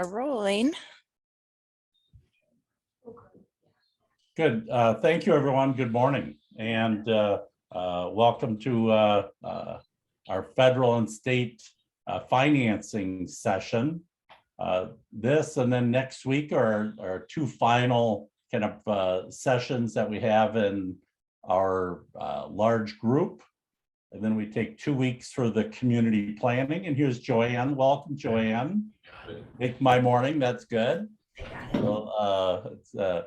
are rolling. Good. Thank you, everyone. Good morning, and welcome to our federal and state financing session. This and then next week are our two final kind of sessions that we have in our large group. And then we take 2 weeks for the community planning. And here's Joanne. Welcome, Joanne. Make my morning. That's good. So,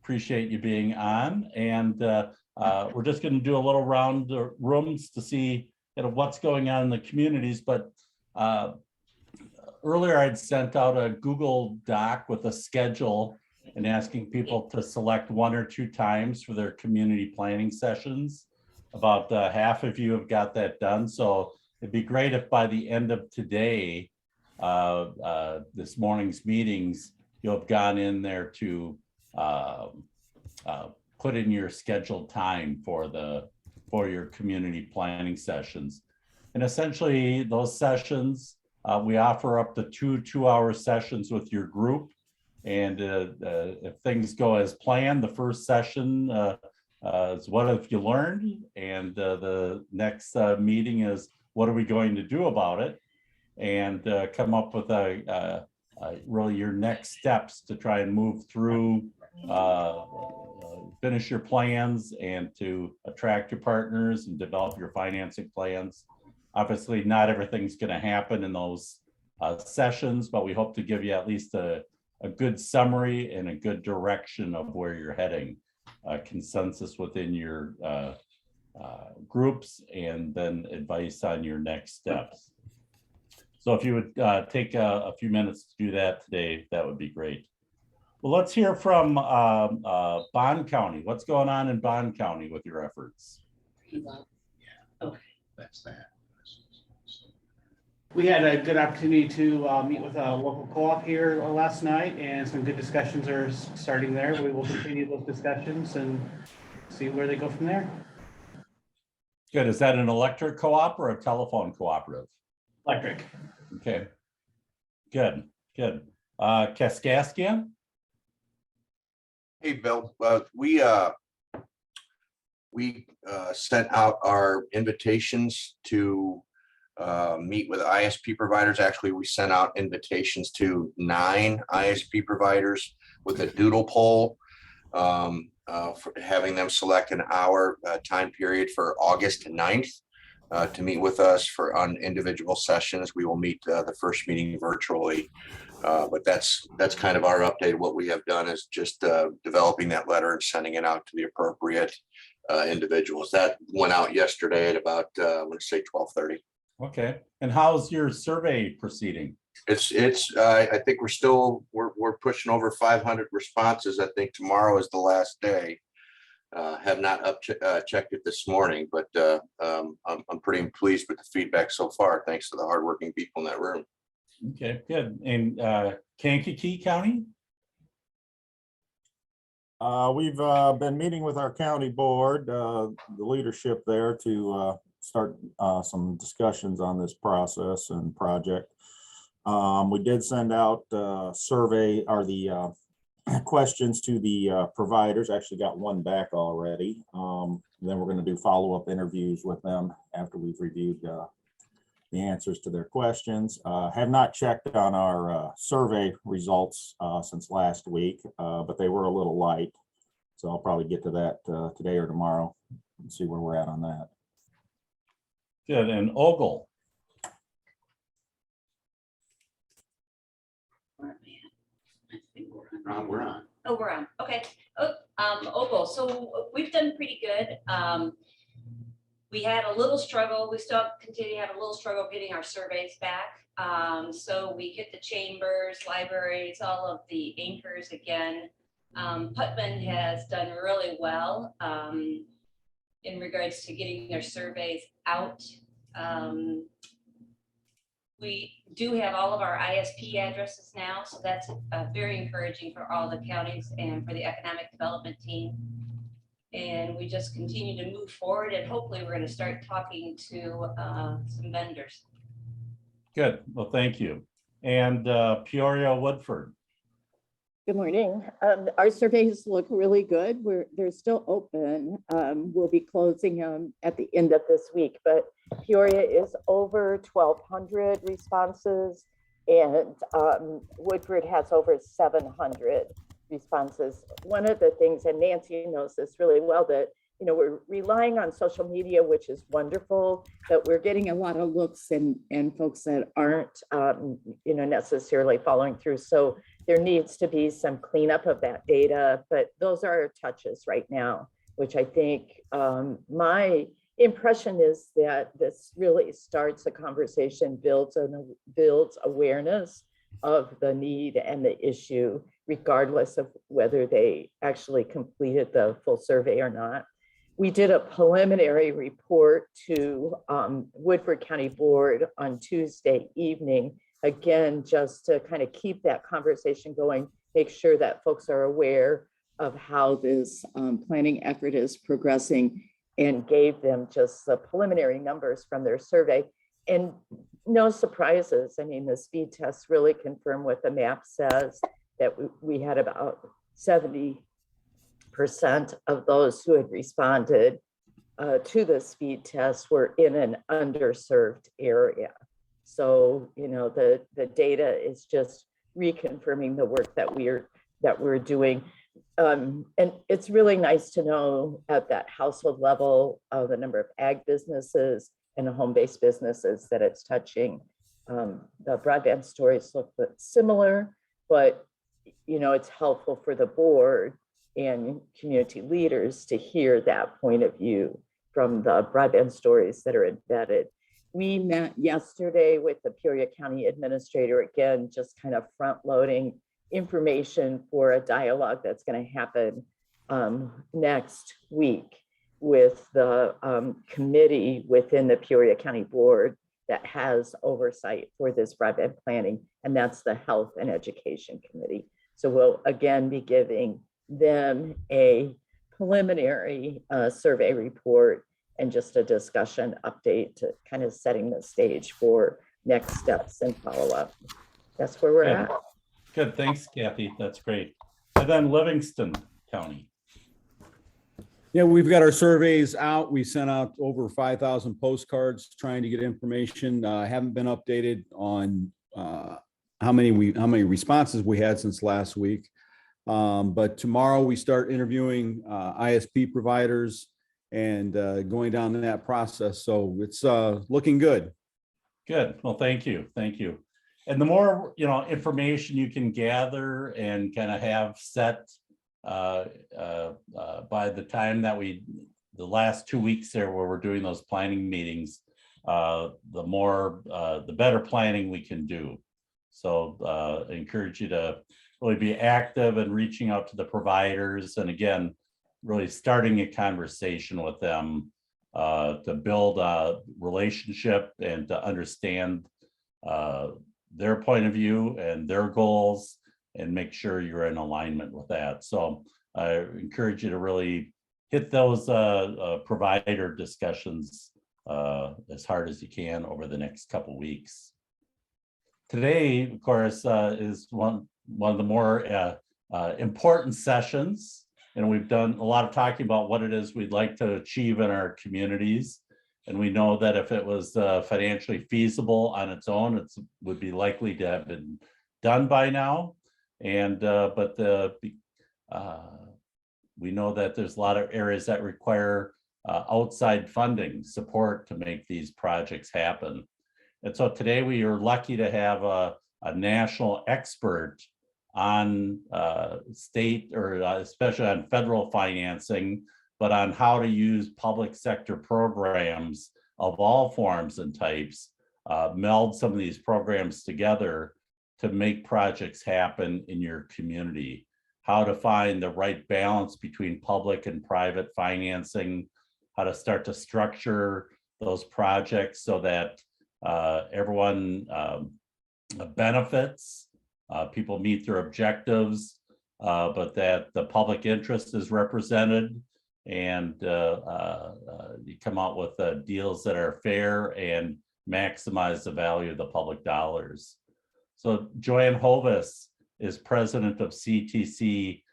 appreciate you being on. And we're just going to do a little round the rooms to see what's going on in the communities. But earlier I'd sent out a Google Doc with a schedule and asking people to select 1 or 2 times for their community planning sessions. About half of you have got that done. So it'd be great if by the end of today, this morning's meetings, you'll have gone in there to put in your scheduled time for your community planning sessions. And essentially those sessions, we offer up to 2 2-hour sessions with your group. And if things go as planned, the first session is what have you learned? And the next meeting is what are we going to do about it? And come up with really your next steps to try and move through, finish your plans and to attract your partners and develop your financing plans. Obviously, not everything's going to happen in those sessions, but we hope to give you at least a good summary and a good direction of where you're heading, consensus within your groups, and then advice on your next steps. So if you would take a few minutes to do that today, that would be great. Well, let's hear from Bond County. What's going on in Bond County with your efforts? Okay, that's that. We had a good opportunity to meet with a local co-op here last night, and some good discussions are starting there. We will continue those discussions and see where they go from there. Good. Is that an electric co-op or a telephone cooperative? Electric. Okay. Good. Good. Kaskaskia? Hey, Bill. We sent out our invitations to meet with ISP providers. Actually, we sent out invitations to 9 ISP providers with a doodle poll, for having them select an hour time period for August 9th to meet with us on individual sessions. We will meet the first meeting virtually, but that's kind of our update. What we have done is just developing that letter and sending it out to the appropriate individuals. That went out yesterday at about I want to say 12:30. Okay. And how's your survey proceeding? It's I think we're pushing over 500 responses. I think tomorrow is the last day. Have not checked it this morning, but I'm pretty pleased with the feedback so far, thanks to the hardworking people in that room. Okay, good. And Kankakee County? We've been meeting with our county board, the leadership there, to start some discussions on this process and project. We did send out survey or the questions to the providers. Actually got one back already. Then we're going to do follow-up interviews with them after we've reviewed the answers to their questions. Have not checked on our survey results since last week, but they were a little light. So I'll probably get to that today or tomorrow and see where we're at on that. Good. And Ogle? We're on. Oh, we're on. Okay. Ogle. So we've done pretty good. We had a little struggle. We still continue to have a little struggle getting our surveys back. So we hit the chambers, libraries, all of the anchors again. Putman has done really well in regards to getting their surveys out. We do have all of our ISP addresses now, so that's very encouraging for all the counties and for the economic development team. And we just continue to move forward, and hopefully we're going to start talking to some vendors. Good. Well, thank you. and Peoria Woodford. Good morning. Our surveys look really good. They're still open. We'll be closing them at the end of this week, but Peoria is over 1,200 responses, and Woodford has over 700 responses. One of the things, and Nancy knows this really well, that we're relying on social media, which is wonderful, but we're getting a lot of looks and folks that aren't necessarily following through. So there needs to be some cleanup of that data, but those are our touches right now, which I think my impression is that this really starts a conversation, builds awareness of the need and the issue, regardless of whether they actually completed the full survey or not. We did a preliminary report to Woodford County Board on Tuesday evening, again, just to kind of keep that conversation going, make sure that folks are aware of how this planning effort is progressing, and gave them just the preliminary numbers from their survey. And no surprises. I mean, the speed tests really confirm what the map says, that we had about 70% of those who had responded to the speed test were in an underserved area. So, the data is just reconfirming the work that we're doing. And it's really nice to know at that household level the number of ag businesses and the home-based businesses that it's touching. The broadband stories look similar, but it's helpful for the board and community leaders to hear that point of view from the broadband stories that are embedded. We met yesterday with the Peoria County Administrator, again, just kind of front loading information for a dialogue that's going to happen next week with the committee within the Peoria County Board that has oversight for this broadband planning, and that's the Health and Education Committee. So we'll again be giving them a preliminary survey report and just a discussion update to kind of setting the stage for next steps and follow-up. That's where we're at. Good, thanks, Kathy. That's great. And then Livingston County. Yeah, we've got our surveys out. We sent out over 5,000 postcards trying to get information. Haven't been updated on how many responses we had since last week. But tomorrow we start interviewing ISP providers and going down that process. So it's looking good. Good. Well, thank you. Thank you. And the more, information you can gather and kind of have set by the time that the last 2 weeks there where we're doing those planning meetings, the better planning we can do. So I encourage you to really be active and reaching out to the providers. And again, really starting a conversation with them to build a relationship and to understand their point of view and their goals, and make sure you're in alignment with that. So I encourage you to really hit those provider discussions as hard as you can over the next couple weeks. Today, of course, is one of the more important sessions, and we've done a lot of talking about what it is we'd like to achieve in our communities. And we know that if it was financially feasible on its own, it would be likely to have been done by now. And we know that there's a lot of areas that require outside funding support to make these projects happen. And so today we are lucky to have a national expert on state, or especially on federal financing, but on how to use public sector programs of all forms and types, meld some of these programs together to make projects happen in your community, how to find the right balance between public and private financing, how to start to structure those projects so that everyone benefits, people meet their objectives, but that the public interest is represented, and you come out with deals that are fair and maximize the value of the public dollars. So Joanne Hovis is president of CTC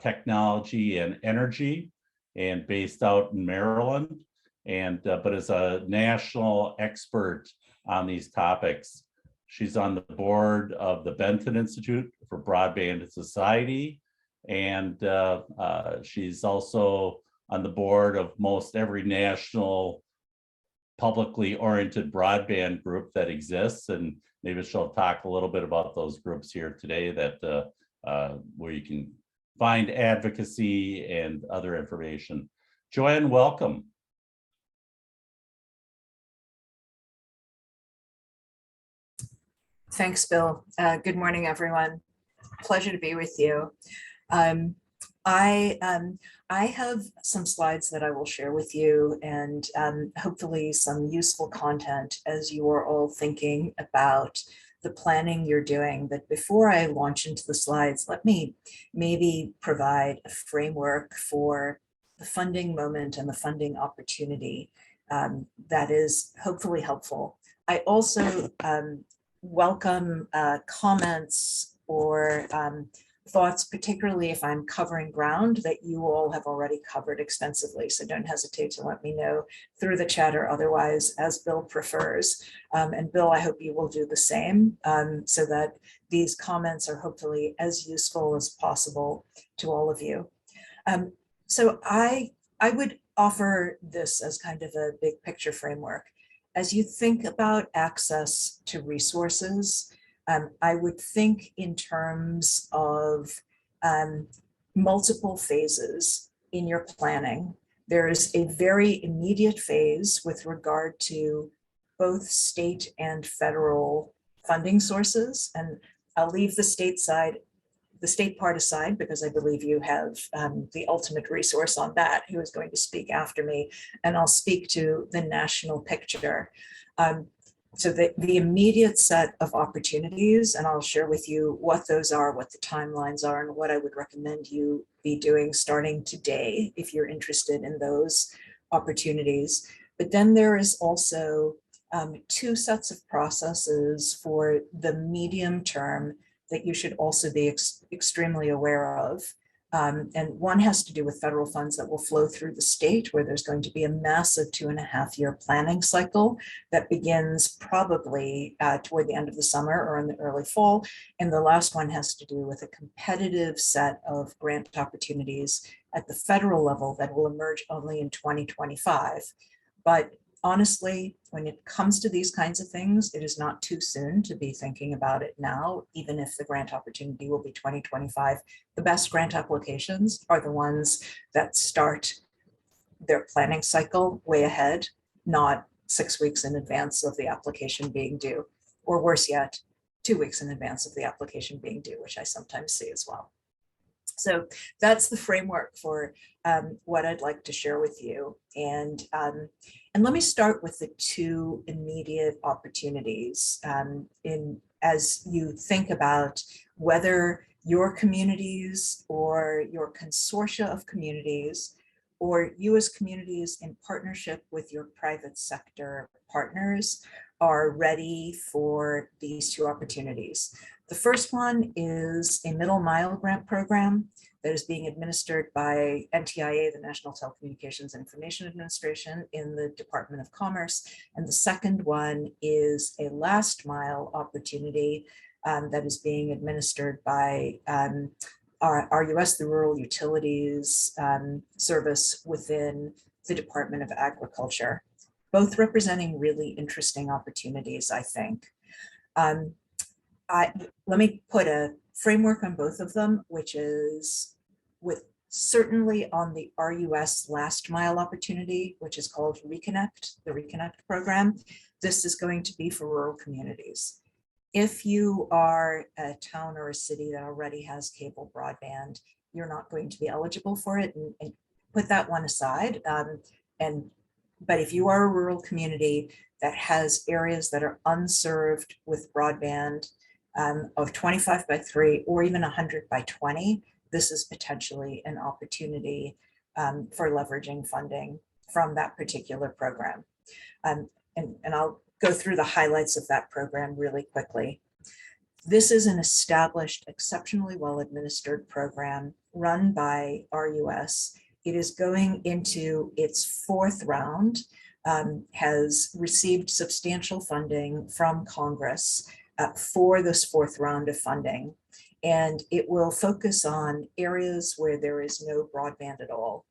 Technology and Energy and based out in Maryland, and but is a national expert on these topics. She's on the board of the Benton Institute for Broadband Society, and she's also on the board of most every national publicly oriented broadband group that exists. And maybe she'll talk a little bit about those groups here today that where you can find advocacy and other information. Joanne, welcome. Thanks, Bill. Good morning, everyone. Pleasure to be with you. I have some slides that I will share with you and hopefully some useful content as you are all thinking about the planning you're doing. But before I launch into the slides, let me maybe provide a framework for the funding moment and the funding opportunity that is hopefully helpful. I also welcome comments or thoughts, particularly if I'm covering ground that you all have already covered extensively. So don't hesitate to let me know through the chat or otherwise, as Bill prefers. And Bill, I hope you will do the same so that these comments are hopefully as useful as possible to all of you. So I would offer this as kind of a big picture framework. As you think about access to resources, I would think in terms of multiple phases in your planning. There is a very immediate phase with regard to both state and federal funding sources. And I'll leave the state part aside, because I believe you have the ultimate resource on that, who is going to speak after me, and I'll speak to the national picture. So the immediate set of opportunities, and I'll share with you what those are, what the timelines are, and what I would recommend you be doing starting today if you're interested in those opportunities. But then there is also two sets of processes for the medium term that you should also be extremely aware of. And one has to do with federal funds that will flow through the state, where there's going to be a massive 2.5-year planning cycle that begins probably toward the end of the summer or in the early fall. And the last one has to do with a competitive set of grant opportunities at the federal level that will emerge only in 2025. But honestly, when it comes to these kinds of things, it is not too soon to be thinking about it now, even if the grant opportunity will be 2025. The best grant applications are the ones that start their planning cycle way ahead, not 6 weeks in advance of the application being due, or worse yet, 2 weeks in advance of the application being due, which I sometimes see as well. So that's the framework for what I'd like to share with you. And let me start with the two immediate opportunities as you think about whether your communities or your consortia of communities, or you as communities in partnership with your private sector partners, are ready for these two opportunities. The first one is a middle mile grant program that is being administered by NTIA, the National Telecommunications and Information Administration, in the Department of Commerce. And the second one is a last mile opportunity that is being administered by RUS, the Rural Utilities Service within the Department of Agriculture, both representing really interesting opportunities, I think. Let me put a framework on both of them, which is with certainly on the RUS last mile opportunity, which is called Reconnect, the Reconnect program. This is going to be for rural communities. If you are a town or a city that already has cable broadband, you're not going to be eligible for it, and put that one aside. But if you are a rural community that has areas that are unserved with broadband of 25 by 3 or even 100 by 20, this is potentially an opportunity for leveraging funding from that particular program. And I'll go through the highlights of that program really quickly. This is an established, exceptionally well-administered program run by RUS. It is going into its fourth round, has received substantial funding from Congress for this fourth round of funding. And it will focus on areas where there is no broadband at all.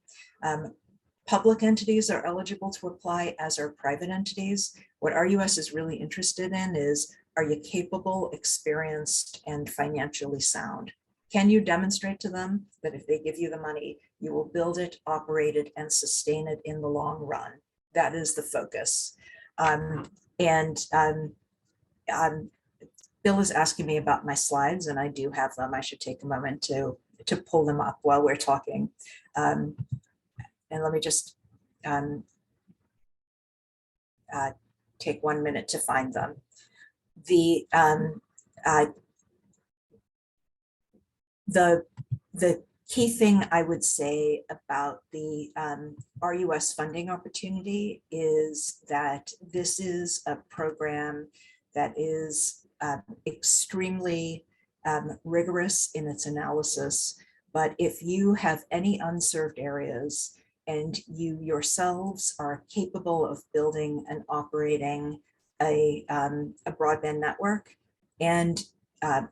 Public entities are eligible to apply, as are private entities. What RUS is really interested in is, are you capable, experienced, and financially sound? Can you demonstrate to them that if they give you the money, you will build it, operate it, and sustain it in the long run? That is the focus. Bill is asking me about my slides, and I do have them. I should take a moment to pull them up while we're talking. And let me just take 1 minute to find them. The key thing I would say about the RUS funding opportunity is that this is a program that is extremely rigorous in its analysis. But if you have any unserved areas and you yourselves are capable of building and operating a broadband network, and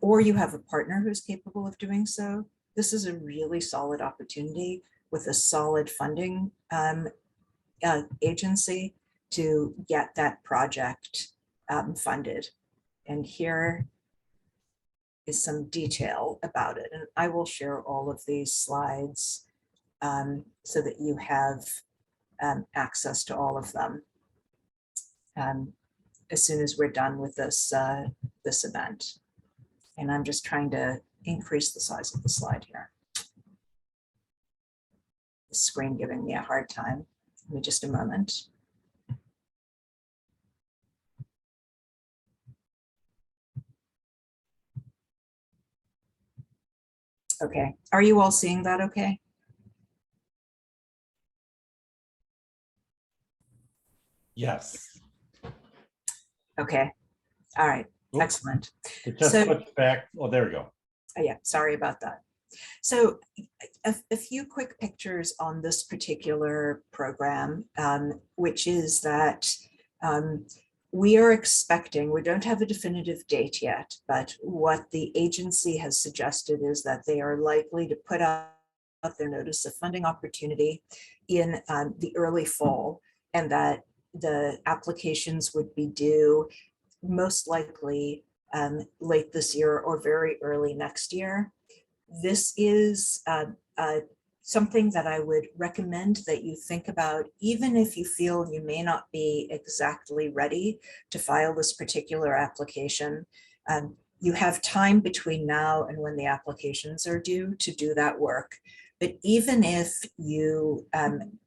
or you have a partner who's capable of doing so, this is a really solid opportunity with a solid funding agency to get that project funded. And here is some detail about it. And I will share all of these slides so that you have access to all of them as soon as we're done with this, this event. And I'm just trying to increase the size of the slide here. The screen giving me a hard time. Give me just a moment. Okay, are you all seeing that okay? Yes. Okay, all right, Oops. excellent. It just So- switched back. Oh, there we go. Oh, yeah, sorry about that. So a few quick pictures on this particular program, which is that we are expecting, we don't have a definitive date yet, but what the agency has suggested is that they are likely to put out their notice of funding opportunity in the early fall, and that the applications would be due most likely late this year or very early next year. This is something that I would recommend that you think about, even if you feel you may not be exactly ready to file this particular application. You have time between now and when the applications are due to do that work. But even if you,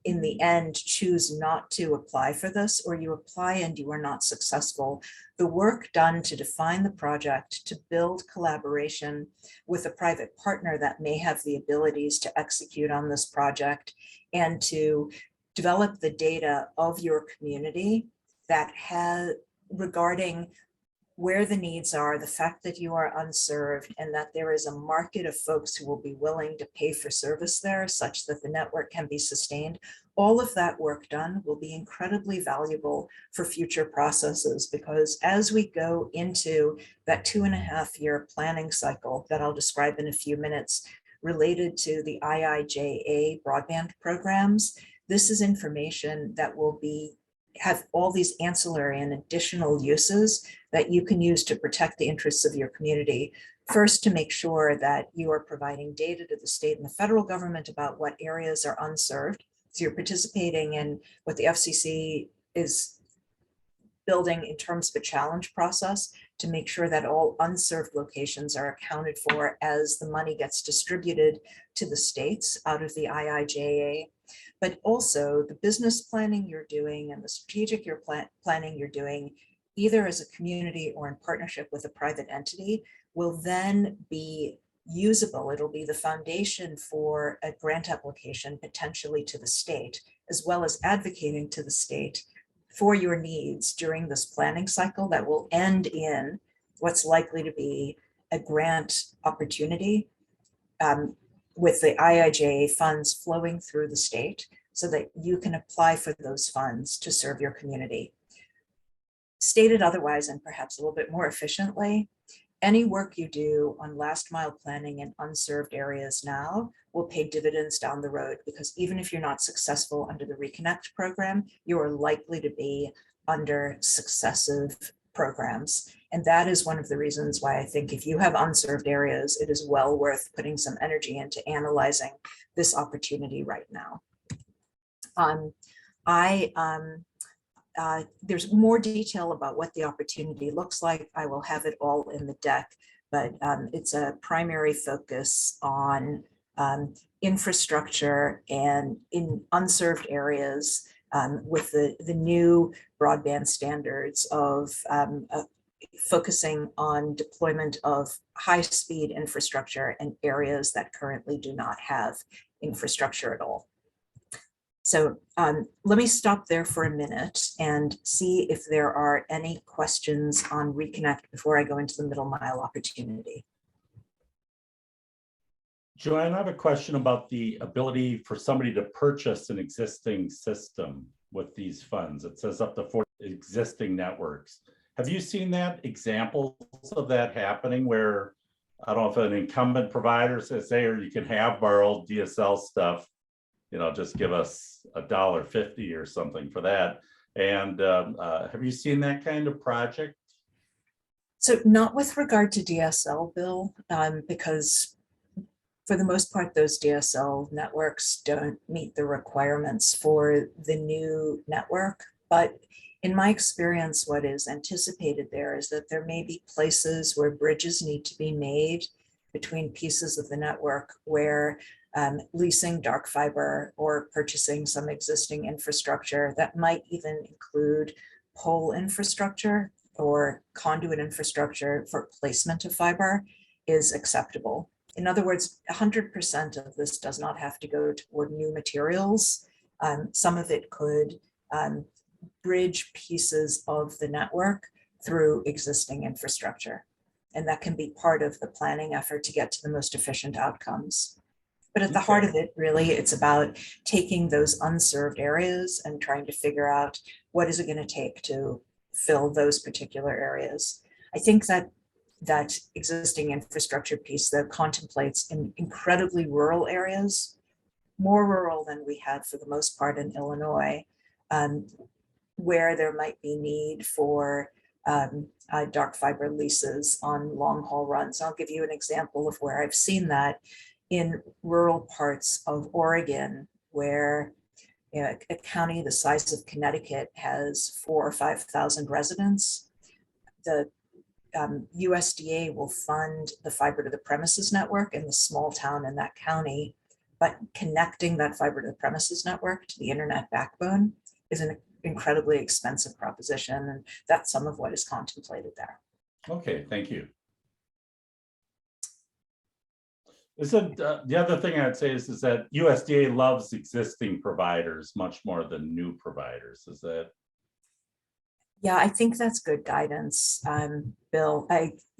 in the end, choose not to apply for this, or you apply and you are not successful, the work done to define the project, to build collaboration with a private partner that may have the abilities to execute on this project, and to develop the data of your community that has regarding where the needs are, the fact that you are unserved, and that there is a market of folks who will be willing to pay for service there such that the network can be sustained. All of that work done will be incredibly valuable for future processes, because as we go into that 2.5-year planning cycle that I'll describe in a few minutes related to the IIJA broadband programs, this is information that will have all these ancillary and additional uses that you can use to protect the interests of your community. First, to make sure that you are providing data to the state and the federal government about what areas are unserved. So you're participating in what the FCC is building in terms of a challenge process to make sure that all unserved locations are accounted for as the money gets distributed to the states out of the IIJA. But also the business planning you're doing and the strategic planning you're doing, either as a community or in partnership with a private entity, will then be usable. It'll be the foundation for a grant application potentially to the state, as well as advocating to the state for your needs during this planning cycle that will end in what's likely to be a grant opportunity with the IIJA funds flowing through the state so that you can apply for those funds to serve your community. Stated otherwise, and perhaps a little bit more efficiently, any work you do on last mile planning in unserved areas now will pay dividends down the road, because even if you're not successful under the Reconnect program, you are likely to be under successive programs. And that is one of the reasons why I think if you have unserved areas, it is well worth putting some energy into analyzing this opportunity right now. There's more detail about what the opportunity looks like. I will have it all in the deck, but it's a primary focus on infrastructure and in unserved areas with the new broadband standards of focusing on deployment of high-speed infrastructure in areas that currently do not have infrastructure at all. So let me stop there for a minute and see if there are any questions on Reconnect before I go into the middle mile opportunity. Joanne, I have a question about the ability for somebody to purchase an existing system with these funds. It says up to 4 existing networks. Have you seen that, examples of that happening where, I don't know if an incumbent provider says, hey, or you can have borrowed DSL stuff, you know, just give us $1.50 or something for that. And have you seen that kind of project? So not with regard to DSL, Bill, because for the most part, those DSL networks don't meet the requirements for the new network. But in my experience, what is anticipated there is that there may be places where bridges need to be made between pieces of the network where leasing dark fiber or purchasing some existing infrastructure that might even include pole infrastructure or conduit infrastructure for placement of fiber is acceptable. In other words, 100% of this does not have to go toward new materials. Some of it could bridge pieces of the network through existing infrastructure. And that can be part of the planning effort to get to the most efficient outcomes. But at the heart of it, really, it's about taking those unserved areas and trying to figure out what is it going to take to fill those particular areas. I think that that existing infrastructure piece that contemplates in incredibly rural areas, more rural than we had for the most part in Illinois, where there might be need for dark fiber leases on long haul runs. I'll give you an example of where I've seen that in rural parts of Oregon, where a county the size of Connecticut has 4,000 or 5,000 residents. The USDA will fund the fiber to the premises network in the small town in that county, but connecting that fiber to the premises network to the internet backbone is an incredibly expensive proposition, and that's some of what is contemplated there. Okay, thank you. Isn't the other thing I'd say is that USDA loves existing providers much more than new providers. Is that? Yeah, I think that's good guidance, Bill.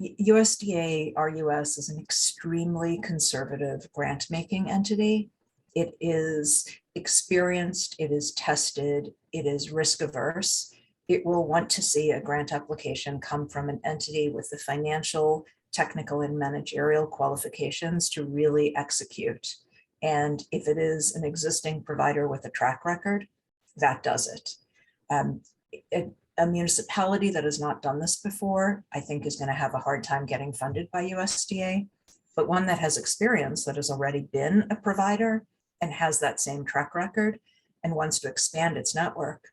USDA RUS is an extremely conservative grant-making entity. It is experienced, it is tested, it is risk-averse. It will want to see a grant application come from an entity with the financial, technical, and managerial qualifications to really execute. And if it is an existing provider with a track record, that does it. A municipality that has not done this before, I think, is going to have a hard time getting funded by USDA, but one that has experience, that has already been a provider and has that same track record and wants to expand its network,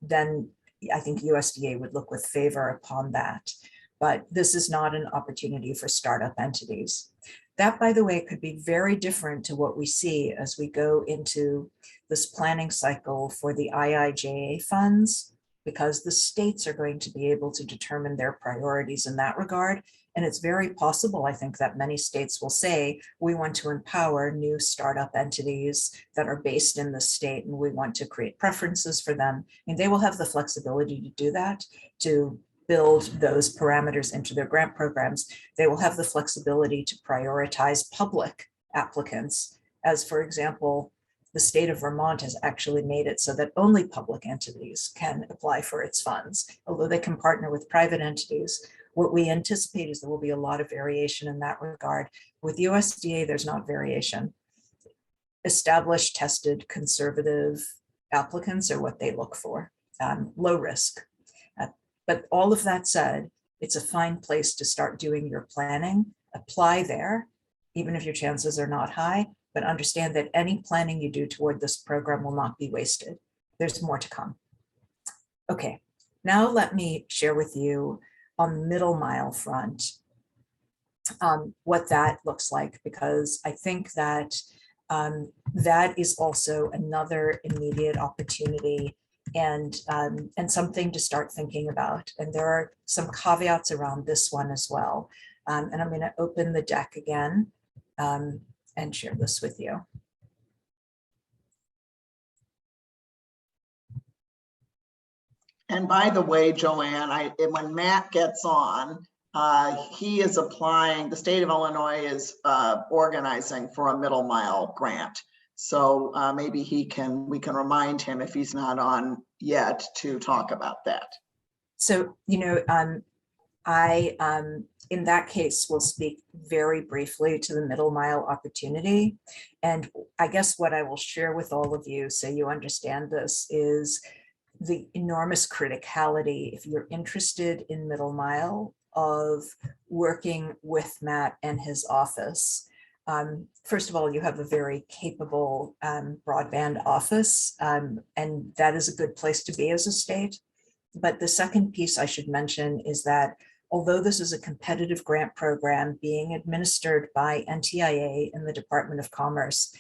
then I think USDA would look with favor upon that. But this is not an opportunity for startup entities. That, by the way, could be very different to what we see as we go into this planning cycle for the IIJA funds, because the states are going to be able to determine their priorities in that regard. And it's very possible, I think, that many states will say, we want to empower new startup entities that are based in the state, and we want to create preferences for them. And they will have the flexibility to do that, to build those parameters into their grant programs, they will have the flexibility to prioritize public applicants. As for example, the state of Vermont has actually made it so that only public entities can apply for its funds, although they can partner with private entities. What we anticipate is there will be a lot of variation in that regard. With USDA, there's not variation. Established, tested, conservative applicants are what they look for, low risk. But all of that said, it's a fine place to start doing your planning. Apply there, even if your chances are not high, but understand that any planning you do toward this program will not be wasted. There's more to come. Okay, now let me share with you on the middle mile front what that looks like, because I think that that is also another immediate opportunity and something to start thinking about. And there are some caveats around this one as well. And I'm going to open the deck again and share this with you. And by the way, Joanne, when Matt gets on, he is applying, the state of Illinois is organizing for a middle mile grant. So maybe we can remind him if he's not on yet to talk about that. So, in that case, will speak very briefly to the middle mile opportunity. And I guess what I will share with all of you, so you understand this, is the enormous criticality, if you're interested in middle mile, of working with Matt and his office. First of all, you have a very capable broadband office, and that is a good place to be as a state. But the second piece I should mention is that although this is a competitive grant program being administered by NTIA and the Department of Commerce,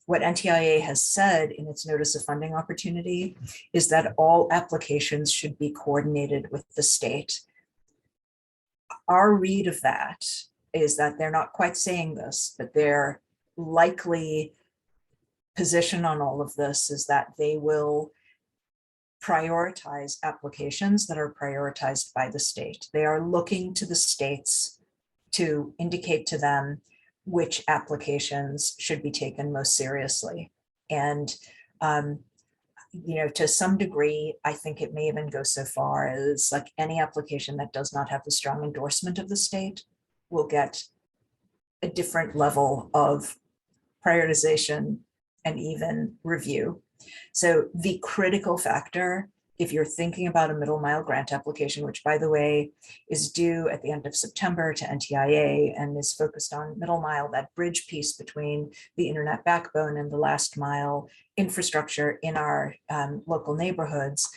what NTIA has said in its notice of funding opportunity is that all applications should be coordinated with the state. Our read of that is that they're not quite saying this, but their likely position on all of this is that they will prioritize applications that are prioritized by the state. They are looking to the states to indicate to them which applications should be taken most seriously. And, to some degree, I think it may even go so far as like any application that does not have the strong endorsement of the state will get a different level of prioritization and even review. So the critical factor, if you're thinking about a middle mile grant application, which by the way is due at the end of September to NTIA and is focused on middle mile, that bridge piece between the internet backbone and the last mile infrastructure in our local neighborhoods,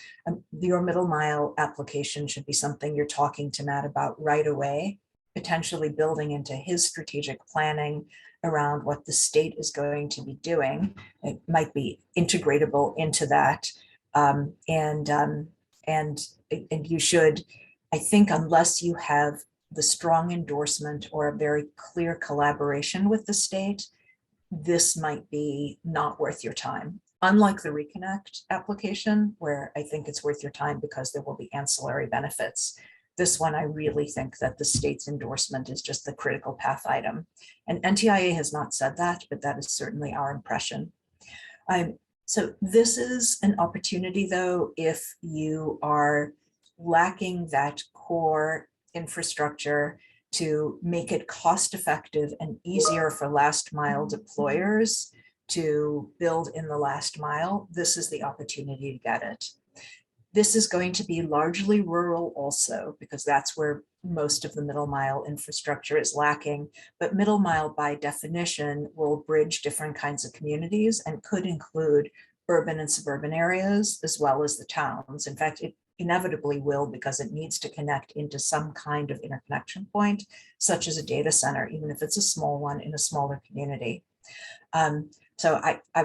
your middle mile application should be something you're talking to Matt about right away, potentially building into his strategic planning around what the state is going to be doing. It might be integratable into that. And you should, I think, unless you have the strong endorsement or a very clear collaboration with the state, this might be not worth your time. Unlike the Reconnect application, where I think it's worth your time because there will be ancillary benefits. This one, I really think that the state's endorsement is just the critical path item. And NTIA has not said that, but that is certainly our impression. So this is an opportunity, though, if you are lacking that core infrastructure to make it cost effective and easier for last mile deployers to build in the last mile, this is the opportunity to get it. This is going to be largely rural also, because that's where most of the middle mile infrastructure is lacking. But middle mile by definition will bridge different kinds of communities and could include urban and suburban areas as well as the towns. In fact, it inevitably will, because it needs to connect into some kind of interconnection point, such as a data center, even if it's a small one in a smaller community. So I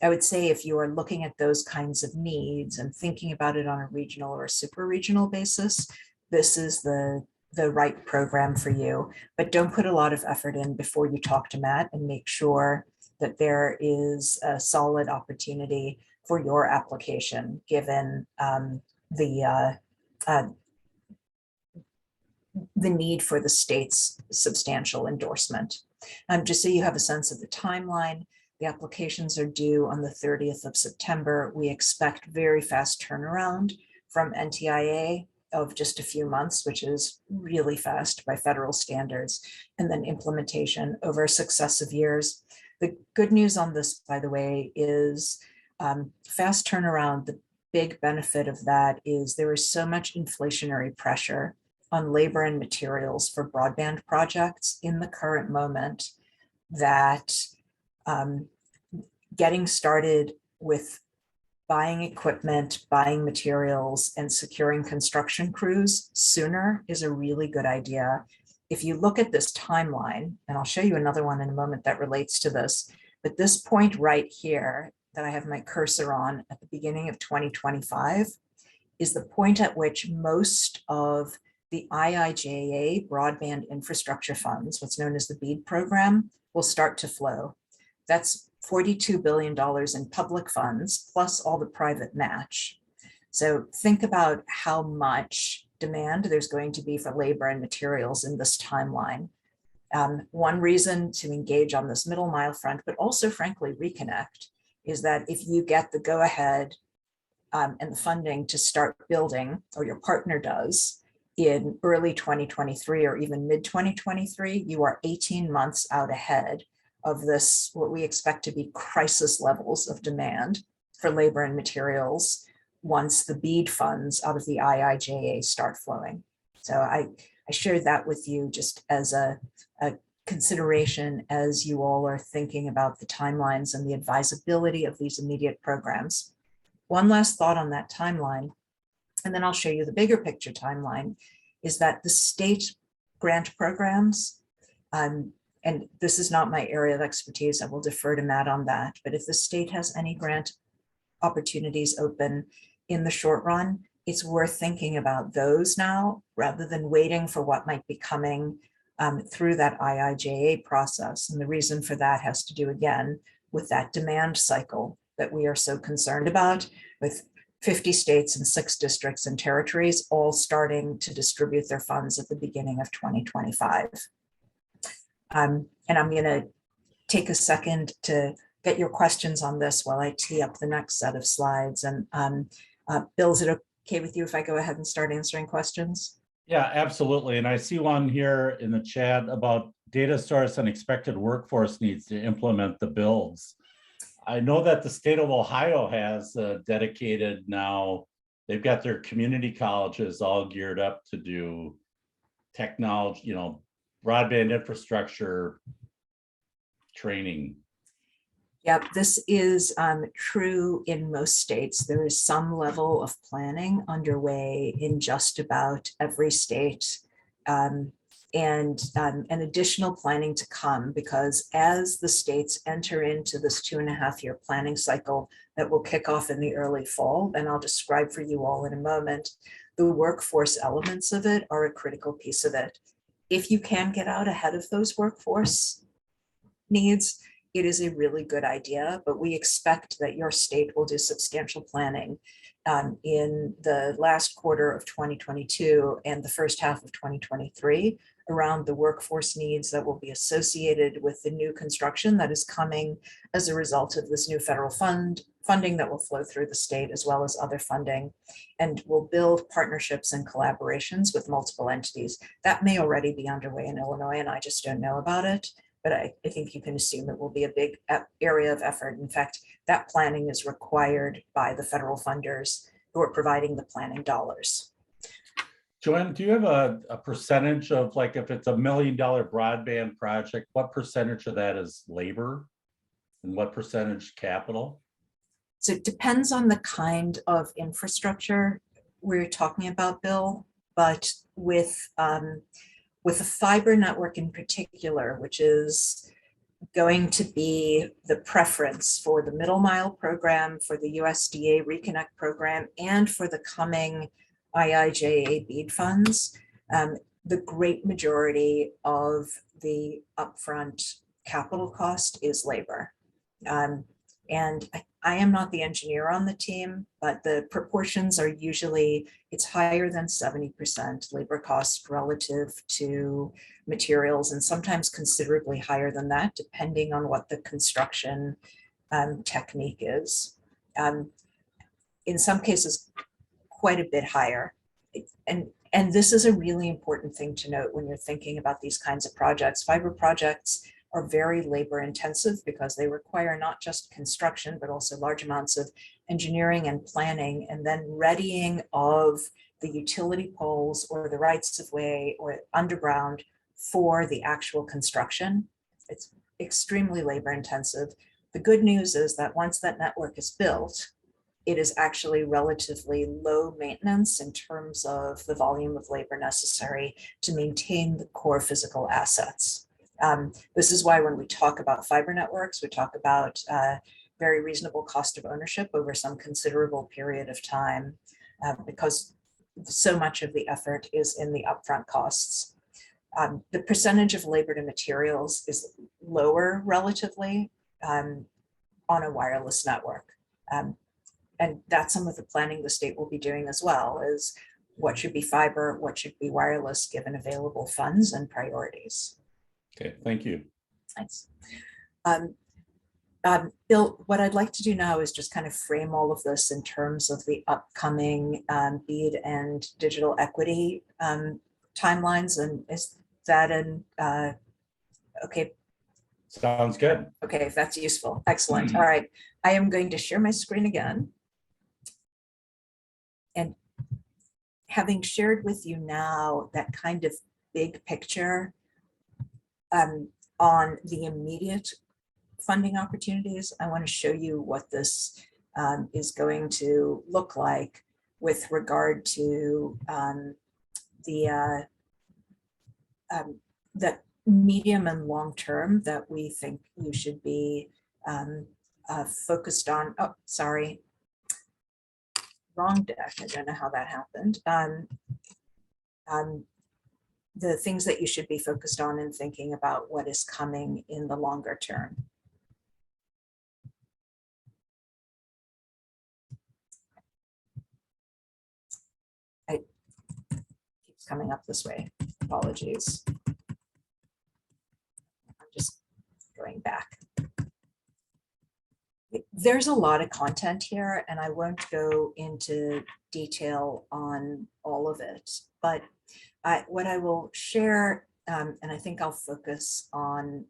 would say if you are looking at those kinds of needs and thinking about it on a regional or a super regional basis, this is the right program for you. But don't put a lot of effort in before you talk to Matt, and make sure that there is a solid opportunity for your application, given the the need for the state's substantial endorsement. Just so you have a sense of the timeline, the applications are due on the 30th of September. We expect very fast turnaround from NTIA of just a few months, which is really fast by federal standards, and then implementation over successive years. The good news on this, by the way, is fast turnaround. The big benefit of that is there is so much inflationary pressure on labor and materials for broadband projects in the current moment that getting started with buying equipment, buying materials, and securing construction crews sooner is a really good idea. If you look at this timeline, and I'll show you another one in a moment that relates to this, but this point right here that I have my cursor on at the beginning of 2025 is the point at which most of the IIJA broadband infrastructure funds, what's known as the BEAD program, will start to flow. That's $42 billion in public funds, plus all the private match. So think about how much demand there's going to be for labor and materials in this timeline. One reason to engage on this middle mile front, but also frankly reconnect, is that if you get the go ahead and the funding to start building, or your partner does, in early 2023 or even mid 2023, you are 18 months out ahead of this, what we expect to be crisis levels of demand for labor and materials once the BEAD funds out of the IIJA start flowing. So I shared that with you just as a consideration as you all are thinking about the timelines and the advisability of these immediate programs. One last thought on that timeline, and then I'll show you the bigger picture timeline, is that the state grant programs, and this is not my area of expertise, I will defer to Matt on that, but if the state has any grant opportunities open in the short run, it's worth thinking about those now rather than waiting for what might be coming through that IIJA process. And the reason for that has to do, again, with that demand cycle that we are so concerned about, with 50 states and 6 districts and territories all starting to distribute their funds at the beginning of 2025. And I'm going to take a second to get your questions on this while I tee up the next set of slides. And Bill, is it okay with you if I go ahead and start answering questions? Yeah, absolutely. And I see one here in the chat about data source and expected workforce needs to implement the builds. I know that the state of Ohio has dedicated now, they've got their community colleges all geared up to do technology, broadband infrastructure training. Yep, this is true in most states. There is some level of planning underway in just about every state, and additional planning to come, because as the states enter into this 2.5-year planning cycle that will kick off in the early fall, and I'll describe for you all in a moment, the workforce elements of it are a critical piece of it. If you can get out ahead of those workforce needs, it is a really good idea, but we expect that your state will do substantial planning in the last quarter of 2022 and the first half of 2023 around the workforce needs that will be associated with the new construction that is coming as a result of this new federal funding that will flow through the state, as well as other funding, and will build partnerships and collaborations with multiple entities. That may already be underway in Illinois, and I just don't know about it. But I think you can assume it will be a big area of effort. In fact, that planning is required by the federal funders who are providing the planning dollars. Joanne, do you have a percentage of, like, if it's $1 million broadband project, what percentage of that is labor and what percentage capital? So it depends on the kind of infrastructure we're talking about, Bill, but with a fiber network in particular, which is going to be the preference for the middle mile program, for the USDA Reconnect program, and for the coming IIJA BEAD funds, the great majority of the upfront capital cost is labor. And I am not the engineer on the team, but the proportions are usually, it's higher than 70% labor cost relative to materials, and sometimes considerably higher than that, depending on what the construction technique is. In some cases, quite a bit higher. And this is a really important thing to note when you're thinking about these kinds of projects. Fiber projects are very labor intensive because they require not just construction, but also large amounts of engineering and planning, and then readying of the utility poles or the rights of way or underground for the actual construction. It's extremely labor intensive. The good news is that once that network is built, it is actually relatively low maintenance in terms of the volume of labor necessary to maintain the core physical assets. This is why when we talk about fiber networks, we talk about very reasonable cost of ownership over some considerable period of time, because so much of the effort is in the upfront costs. The percentage of labor to materials is lower relatively on a wireless network. And that's some of the planning the state will be doing as well, is what should be fiber, what should be wireless, given available funds and priorities. Okay, thank you. Thanks. Bill, what I'd like to do now is just kind of frame all of this in terms of the upcoming BEAD and digital equity timelines. And is that okay? Sounds good. Okay, if that's useful. Excellent. All right. I am going to share my screen again. And having shared with you now that kind of big picture on the immediate funding opportunities, I want to show you what this is going to look like with regard to the medium and long term that we think you should be focused on. Oh, sorry. Wrong deck. I don't know how that happened. The things that you should be focused on and thinking about what is coming in the longer term. It keeps coming up this way. Apologies. I'm just going back. There's a lot of content here, and I won't go into detail on all of it, but what I will share, and I think I'll focus on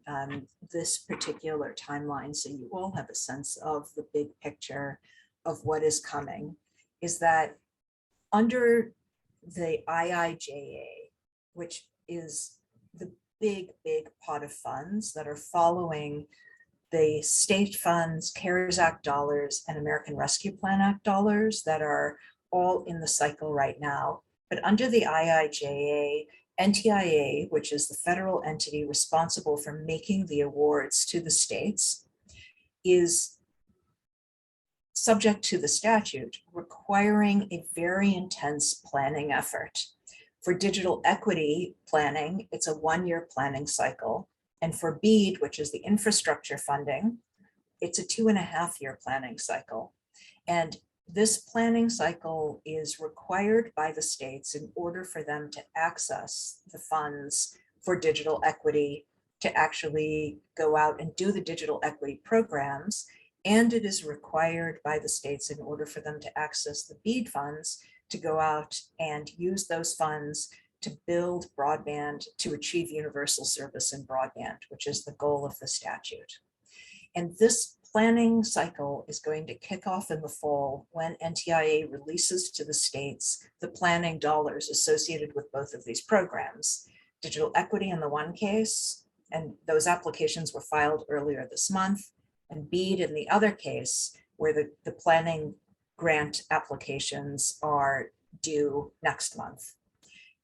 this particular timeline so you all have a sense of the big picture of what is coming, is that under the IIJA, which is the big pot of funds that are following the state funds, CARES Act dollars, and American Rescue Plan Act dollars that are all in the cycle right now. But under the IIJA, NTIA, which is the federal entity responsible for making the awards to the states, is subject to the statute requiring a very intense planning effort. For digital equity planning, it's a 1-year planning cycle. And for BEAD, which is the infrastructure funding, it's a 2.5-year planning cycle. And this planning cycle is required by the states in order for them to access the funds for digital equity, to actually go out and do the digital equity programs. And it is required by the states in order for them to access the BEAD funds to go out and use those funds to build broadband, to achieve universal service in broadband, which is the goal of the statute. And this planning cycle is going to kick off in the fall when NTIA releases to the states the planning dollars associated with both of these programs. Digital equity in the one case, and those applications were filed earlier this month, and BEAD in the other case, where the planning grant applications are due next month.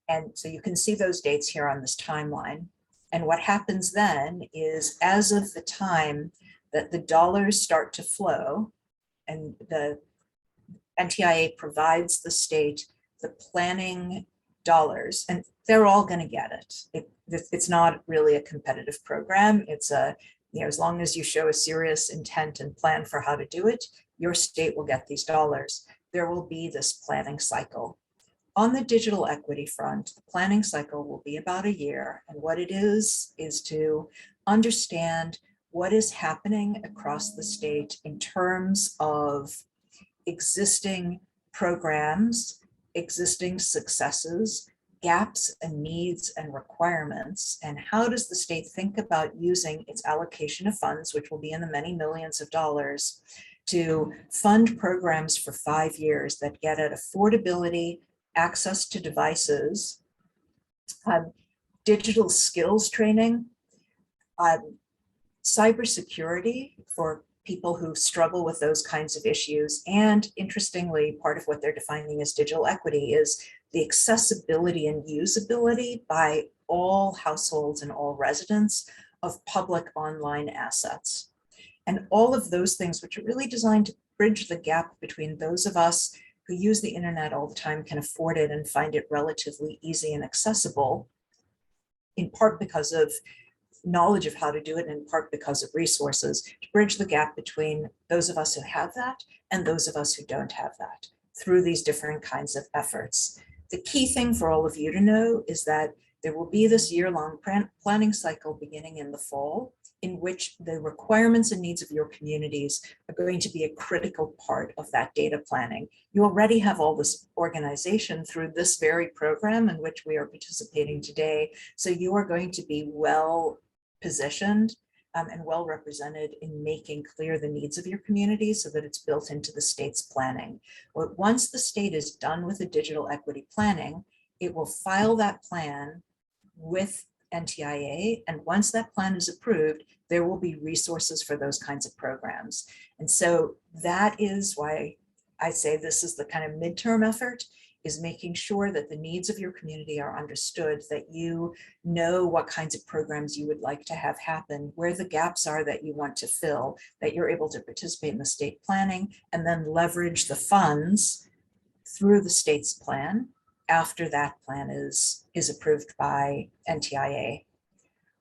And so you can see those dates here on this timeline. And what happens then is, as of the time that the dollars start to flow and the NTIA provides the state the planning dollars, and they're all going to get it. It's not really a competitive program. It's a as long as you show a serious intent and plan for how to do it, your state will get these dollars. There will be this planning cycle. On the digital equity front, the planning cycle will be about a year. And what it is to understand what is happening across the state in terms of existing programs, existing successes, gaps and needs and requirements, and how does the state think about using its allocation of funds, which will be in the many millions of dollars, to fund programs for 5 years that get at affordability, access to devices, digital skills training, cybersecurity for people who struggle with those kinds of issues. And interestingly, part of what they're defining as digital equity is the accessibility and usability by all households and all residents of public online assets. And all of those things, which are really designed to bridge the gap between those of us who use the internet all the time, can afford it and find it relatively easy and accessible, in part because of knowledge of how to do it, and in part because of resources, to bridge the gap between those of us who have that and those of us who don't have that through these different kinds of efforts. The key thing for all of you to know is that there will be this year-long planning cycle beginning in the fall, in which the requirements and needs of your communities are going to be a critical part of that data planning. You already have all this organization through this very program in which we are participating today. So you are going to be well positioned and well represented in making clear the needs of your community so that it's built into the state's planning. Once the state is done with the digital equity planning, it will file that plan with NTIA, and once that plan is approved, there will be resources for those kinds of programs. And so that is why I say this is the kind of midterm effort, is making sure that the needs of your community are understood, that you know what kinds of programs you would like to have happen, where the gaps are that you want to fill, that you're able to participate in the state planning, and then leverage the funds through the state's plan after that plan is approved by NTIA.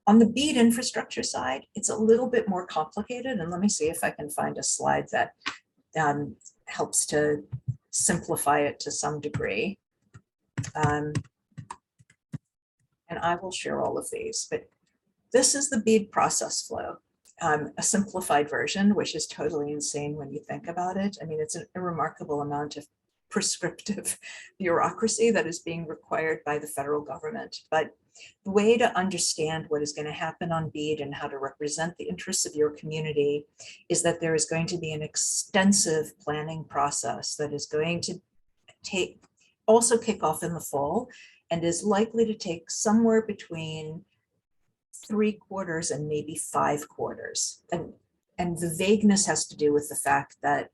On the BEAD infrastructure side, it's a little bit more complicated, and let me see if I can find a slide that helps to simplify it to some degree. And I will share all of these, but this is the BEAD process flow, a simplified version, which is totally insane when you think about it. I mean, it's a remarkable amount of prescriptive bureaucracy that is being required by the federal government. But the way to understand what is going to happen on BEAD and how to represent the interests of your community is that there is going to be an extensive planning process that is going to also kick off in the fall and is likely to take somewhere between 3 quarters and maybe 5 quarters. And the vagueness has to do with the fact that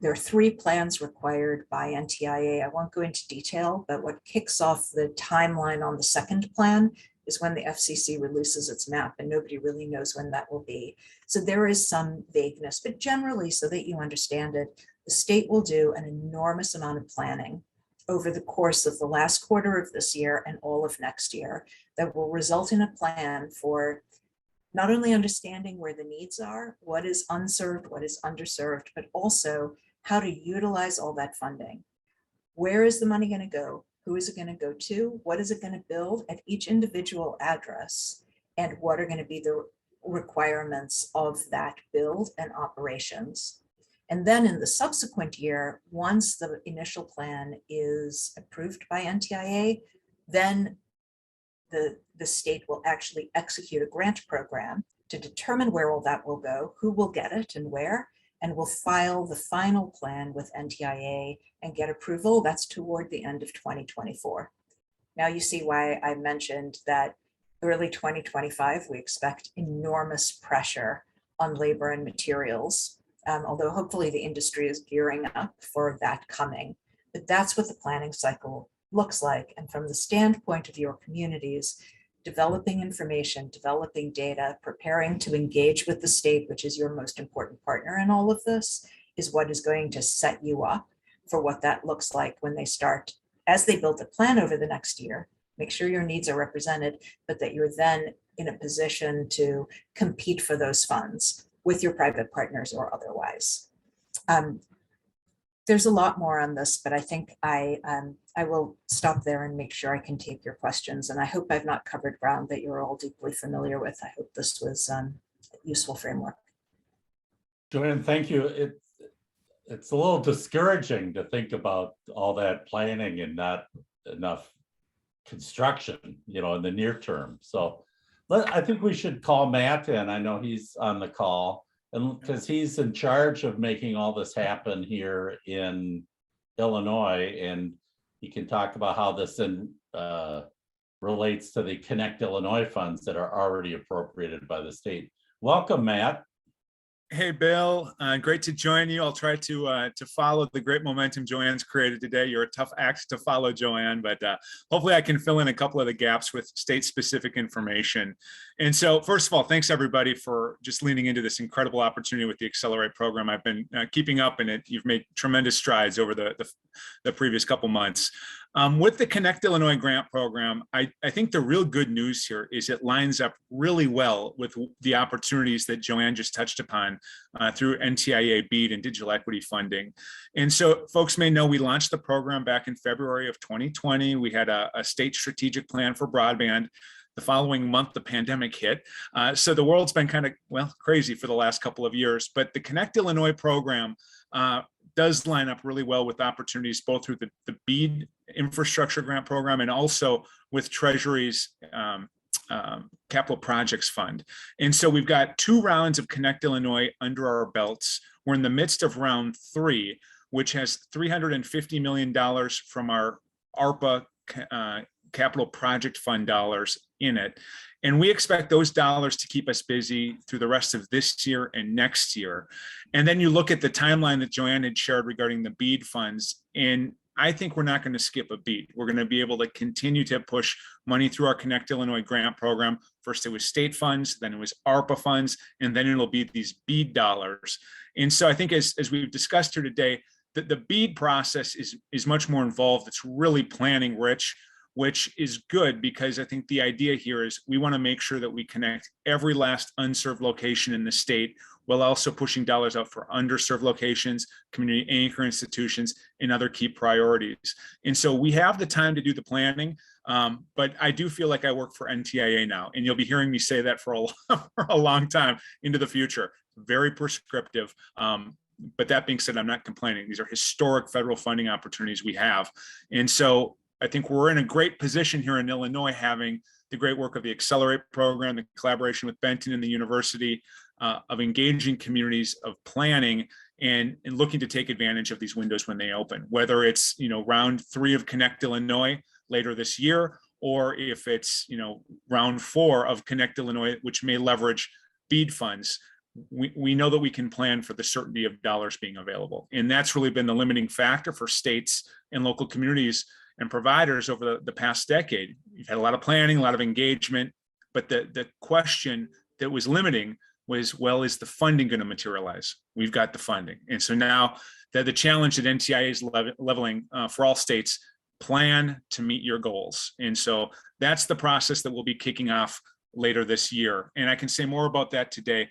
there are 3 plans required by NTIA. I won't go into detail, but what kicks off the timeline on the second plan is when the FCC releases its map, and nobody really knows when that will be. So there is some vagueness, but generally, so that you understand it, the state will do an enormous amount of planning over the course of the last quarter of this year and all of next year that will result in a plan for not only understanding where the needs are, what is unserved, what is underserved, but also how to utilize all that funding. Where is the money going to go? Who is it going to go to? What is it going to build at each individual address? And what are going to be the requirements of that build and operations? And then in the subsequent year, once the initial plan is approved by NTIA, then the state will actually execute a grant program to determine where all that will go, who will get it and where, and will file the final plan with NTIA and get approval. That's toward the end of 2024. Now you see why I mentioned that early 2025, we expect enormous pressure on labor and materials, although hopefully the industry is gearing up for that coming. But that's what the planning cycle looks like. And from the standpoint of your communities, developing information, developing data, preparing to engage with the state, which is your most important partner in all of this, is what is going to set you up for what that looks like when they start, as they build a plan over the next year, make sure your needs are represented, but that you're then in a position to compete for those funds with your private partners or otherwise. There's a lot more on this, but I think I will stop there and make sure I can take your questions. And I hope I've not covered ground that you're all deeply familiar with. I hope this was a useful framework. Joanne, thank you. It's a little discouraging to think about all that planning and not enough construction, in the near term. So I think we should call Matt in. I know he's on the call, and because he's in charge of making all this happen here in Illinois, and he can talk about how this relates to the Connect Illinois funds that are already appropriated by the state. Welcome, Matt. Hey, Bill, great to join you. I'll try to follow the great momentum Joanne's created today. You're a tough act to follow, Joanne, but hopefully I can fill in a couple of the gaps with state-specific information. And so, first of all, thanks everybody for just leaning into this incredible opportunity with the Accelerate program. I've been keeping up in it. You've made tremendous strides over the previous couple months. With the Connect Illinois grant program, I think the real good news here is it lines up really well with the opportunities that Joanne just touched upon through NTIA BEAD and digital equity funding. And so folks may know we launched the program back in February of 2020. We had a state strategic plan for broadband. The following month, the pandemic hit. So the world's been kind of, crazy for the last couple of years. But the Connect Illinois program does line up really well with opportunities both through the BEAD infrastructure grant program and also with Treasury's capital projects fund. And so we've got 2 rounds of Connect Illinois under our belts. We're in the midst of round 3, which has $350 million from our ARPA capital project fund dollars in it. And we expect those dollars to keep us busy through the rest of this year and next year. And then you look at the timeline that Joanne had shared regarding the BEAD funds, and I think we're not going to skip a beat. We're going to be able to continue to push money through our Connect Illinois grant program. First it was state funds, then it was ARPA funds, and then it'll be these BEAD dollars. And so I think as we've discussed here today, the BEAD process is much more involved. It's really planning rich, which is good because I think the idea here is we want to make sure that we connect every last unserved location in the state while also pushing dollars out for underserved locations, community anchor institutions, and other key priorities. And so we have the time to do the planning, but I do feel like I work for NTIA now, and you'll be hearing me say that for a long time into the future. Very prescriptive. But that being said, I'm not complaining. These are historic federal funding opportunities we have. And so I think we're in a great position here in Illinois, having the great work of the Accelerate program, the collaboration with Benton and the university, of engaging communities, of planning and looking to take advantage of these windows when they open, whether it's, round 3 of Connect Illinois later this year, or if it's, round 4 of Connect Illinois, which may leverage BEAD funds. We know that we can plan for the certainty of dollars being available. And that's really been the limiting factor for states and local communities and providers over the past decade. You've had a lot of planning, a lot of engagement, but the question that was limiting was, well, is the funding going to materialize? We've got the funding. And so now the challenge that NTIA is leveling for all states, plan to meet your goals. And so that's the process that we'll be kicking off later this year. And I can say more about that today.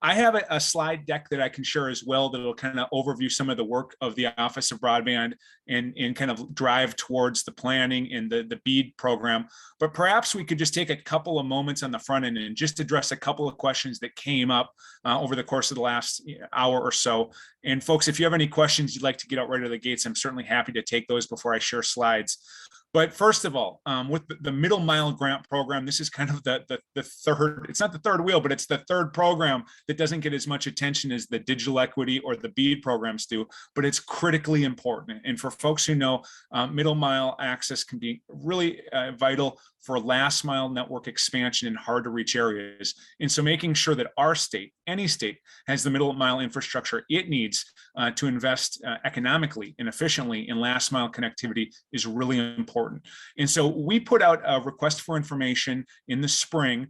I have a slide deck that I can share as well that will kind of overview some of the work of the Office of Broadband and kind of drive towards the planning and the BEAD program. But perhaps we could just take a couple of moments on the front end and just address a couple of questions that came up over the course of the last hour or so. And folks, if you have any questions you'd like to get out right out of the gates, I'm certainly happy to take those before I share slides. But first of all, with the Middle Mile Grant Program, this is kind of the third, it's not the third wheel, but it's the third program that doesn't get as much attention as the digital equity or the BEAD programs do, but it's critically important. And for folks who know, middle mile access can be really vital for last mile network expansion in hard to reach areas. And so making sure that our state, any state, has the middle mile infrastructure it needs to invest economically and efficiently in last mile connectivity is really important. And so we put out a request for information in the spring,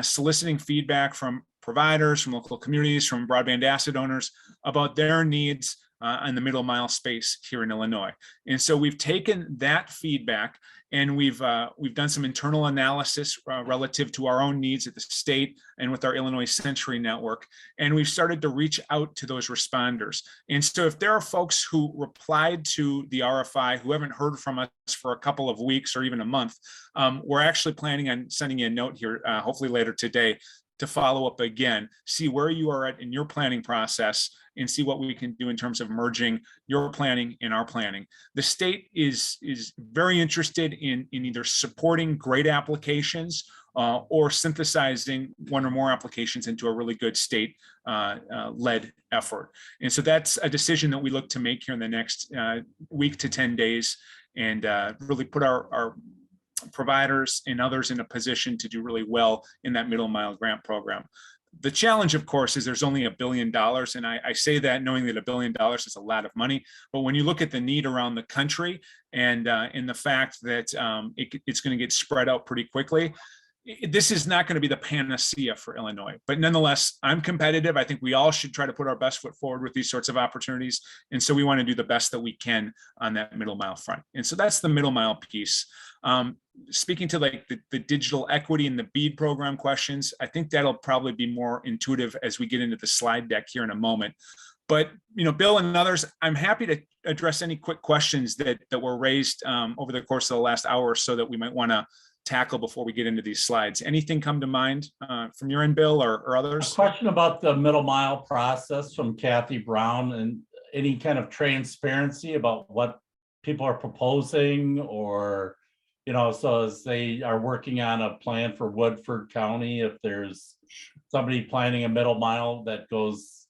soliciting feedback from providers, from local communities, from broadband asset owners about their needs in the middle mile space here in Illinois. And so we've taken that feedback And we've done some internal analysis relative to our own needs at the state and with our Illinois Century Network. And we've started to reach out to those responders. And so if there are folks who replied to the RFI who haven't heard from us for a couple of weeks or even a month, we're actually planning on sending you a note here, hopefully later today, to follow up again, see where you are at in your planning process, and see what we can do in terms of merging your planning and our planning. The state is very interested in either supporting great applications or synthesizing one or more applications into a really good state led effort. And so that's a decision that we look to make here in the next week to 10 days, and really put our providers and others in a position to do really well in that middle mile grant program. The challenge, of course, is there's only $1 billion. And I say that knowing that $1 billion is a lot of money. But when you look at the need around the country and in the fact that it's going to get spread out pretty quickly, this is not going to be the panacea for Illinois. But nonetheless, I'm competitive. I think we all should try to put our best foot forward with these sorts of opportunities. And so we want to do the best that we can on that middle mile front. And so that's the middle mile piece. Speaking to like the digital equity and the BEAD program questions, I think that'll probably be more intuitive as we get into the slide deck here in a moment. But, you know, Bill and others, I'm happy to address any quick questions that were raised over the course of the last hour or so that we might want to tackle before we get into these slides. Anything come to mind from your end, Bill, or A others? question about the middle mile process from Kathy Brown, and any kind of transparency about what people are proposing, or, you know, so as they are working on a plan for Woodford County, if there's somebody planning a middle mile that goes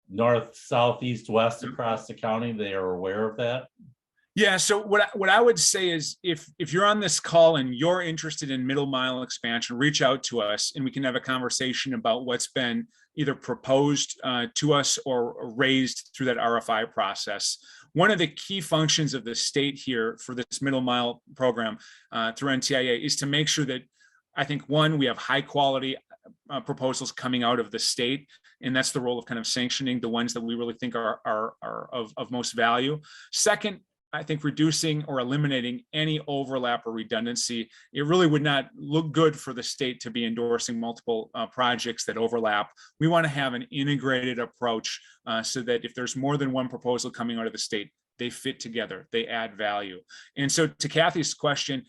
north, south, east, west across the county, they are aware of that? Yeah, so what I would say is if you're on this call and you're interested in middle mile expansion, reach out to us and we can have a conversation about what's been either proposed to us or raised through that RFI process. One of the key functions of the state here for this middle mile program through NTIA is to make sure that, I think, one, we have high quality proposals coming out of the state, and that's the role of kind of sanctioning the ones that we really think are of most value. Second, I think reducing or eliminating any overlap or redundancy. It really would not look good for the state to be endorsing multiple projects that overlap. We want to have an integrated approach so that if there's more than one proposal coming out of the state, they fit together, they add value. And so to Kathy's question,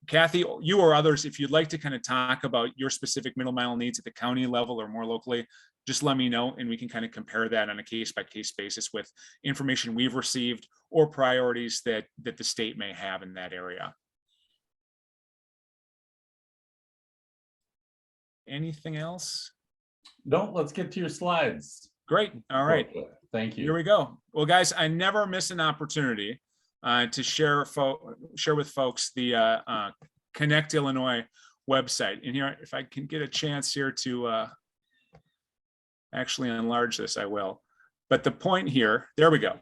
Kathy, you or others, if you'd like to kind of talk about your specific middle mile needs at the county level or more locally, just let me know and we can kind of compare that on a case-by-case basis with information we've received or priorities that the state may have in that area. Anything else? No, let's get to your slides. Great. All right. Thank you. Here we go. Well, guys, I never miss an opportunity to share with folks the Connect Illinois website. And here, if I can get a chance here to actually enlarge this, I will. But the point here, there we go.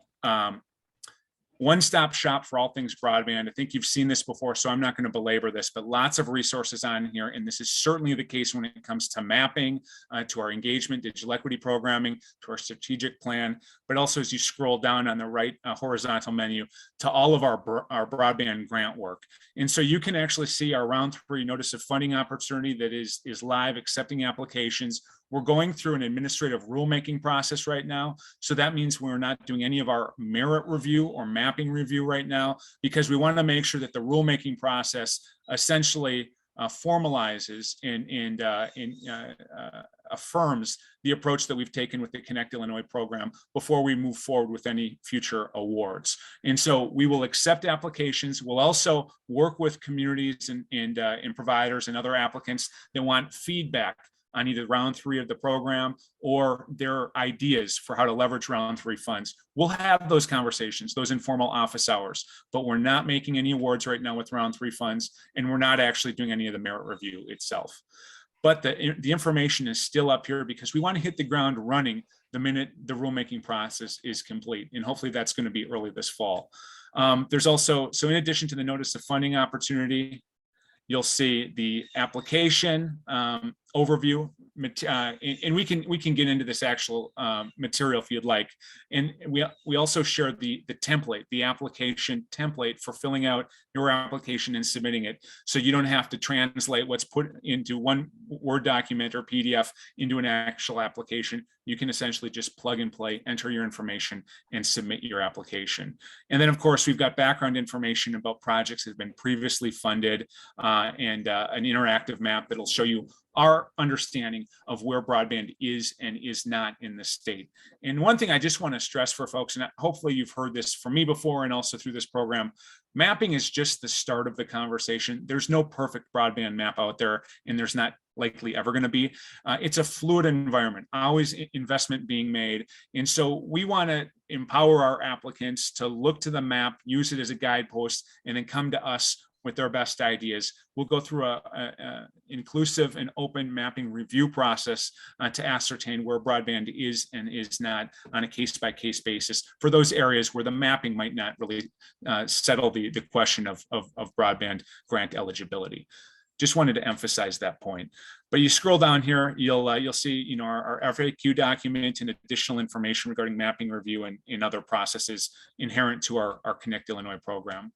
One-stop shop for all things broadband. I think you've seen this before, so I'm not going to belabor this, but lots of resources on here. And this is certainly the case when it comes to mapping, to our engagement, digital equity programming, to our strategic plan, but also as you scroll down on the right horizontal menu to all of our broadband grant work. And so you can actually see our round 3 notice of funding opportunity that is live, accepting applications. We're going through an administrative rulemaking process right now. So that means we're not doing any of our merit review or mapping review right now, because we want to make sure that the rulemaking process essentially formalizes and affirms the approach that we've taken with the Connect Illinois program before we move forward with any future awards. And so we will accept applications. We'll also work with communities and providers and other applicants that want feedback on either round 3 of the program or their ideas for how to leverage round 3 funds. We'll have those conversations, those informal office hours, but we're not making any awards right now with round 3 funds, and we're not actually doing any of the merit review itself. But the information is still up here because we want to hit the ground running the minute the rulemaking process is complete. And hopefully that's going to be early this fall. There's also, so in addition to the notice of funding opportunity, you'll see the application overview, and we can get into this actual material if you'd like. And we also share the template, the application template for filling out your application and submitting it. So you don't have to translate what's put into one Word document or PDF into an actual application. You can essentially just plug and play, enter your information, and submit your application. And then, of course, we've got background information about projects that have been previously funded and an interactive map that'll show you our understanding of where broadband is and is not in the state. And one thing I just want to stress for folks, and hopefully you've heard this from me before and also through this program, mapping is just the start of the conversation. There's no perfect broadband map out there, and there's not likely ever going to be. It's a fluid environment, always investment being made. And so we want to empower our applicants to look to the map, use it as a guidepost, and then come to us with their best ideas. We'll go through a inclusive and open mapping review process to ascertain where broadband is and is not on a case-by-case basis for those areas where the mapping might not really settle the question of broadband grant eligibility. Just wanted to emphasize that point. But you scroll down here, you'll see, our FAQ document and additional information regarding mapping review and other processes inherent to our Connect Illinois program.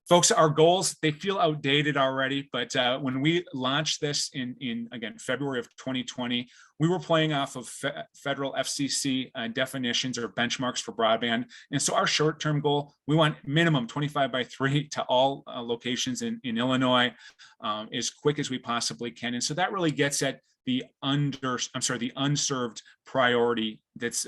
Folks, our goals, they feel outdated already, but when we launched this in again, February of 2020, we were playing off of federal FCC definitions or benchmarks for broadband. And so our short-term goal, we want minimum 25x3 to all locations in Illinois as quick as we possibly can. And so that really gets at the unserved priority that's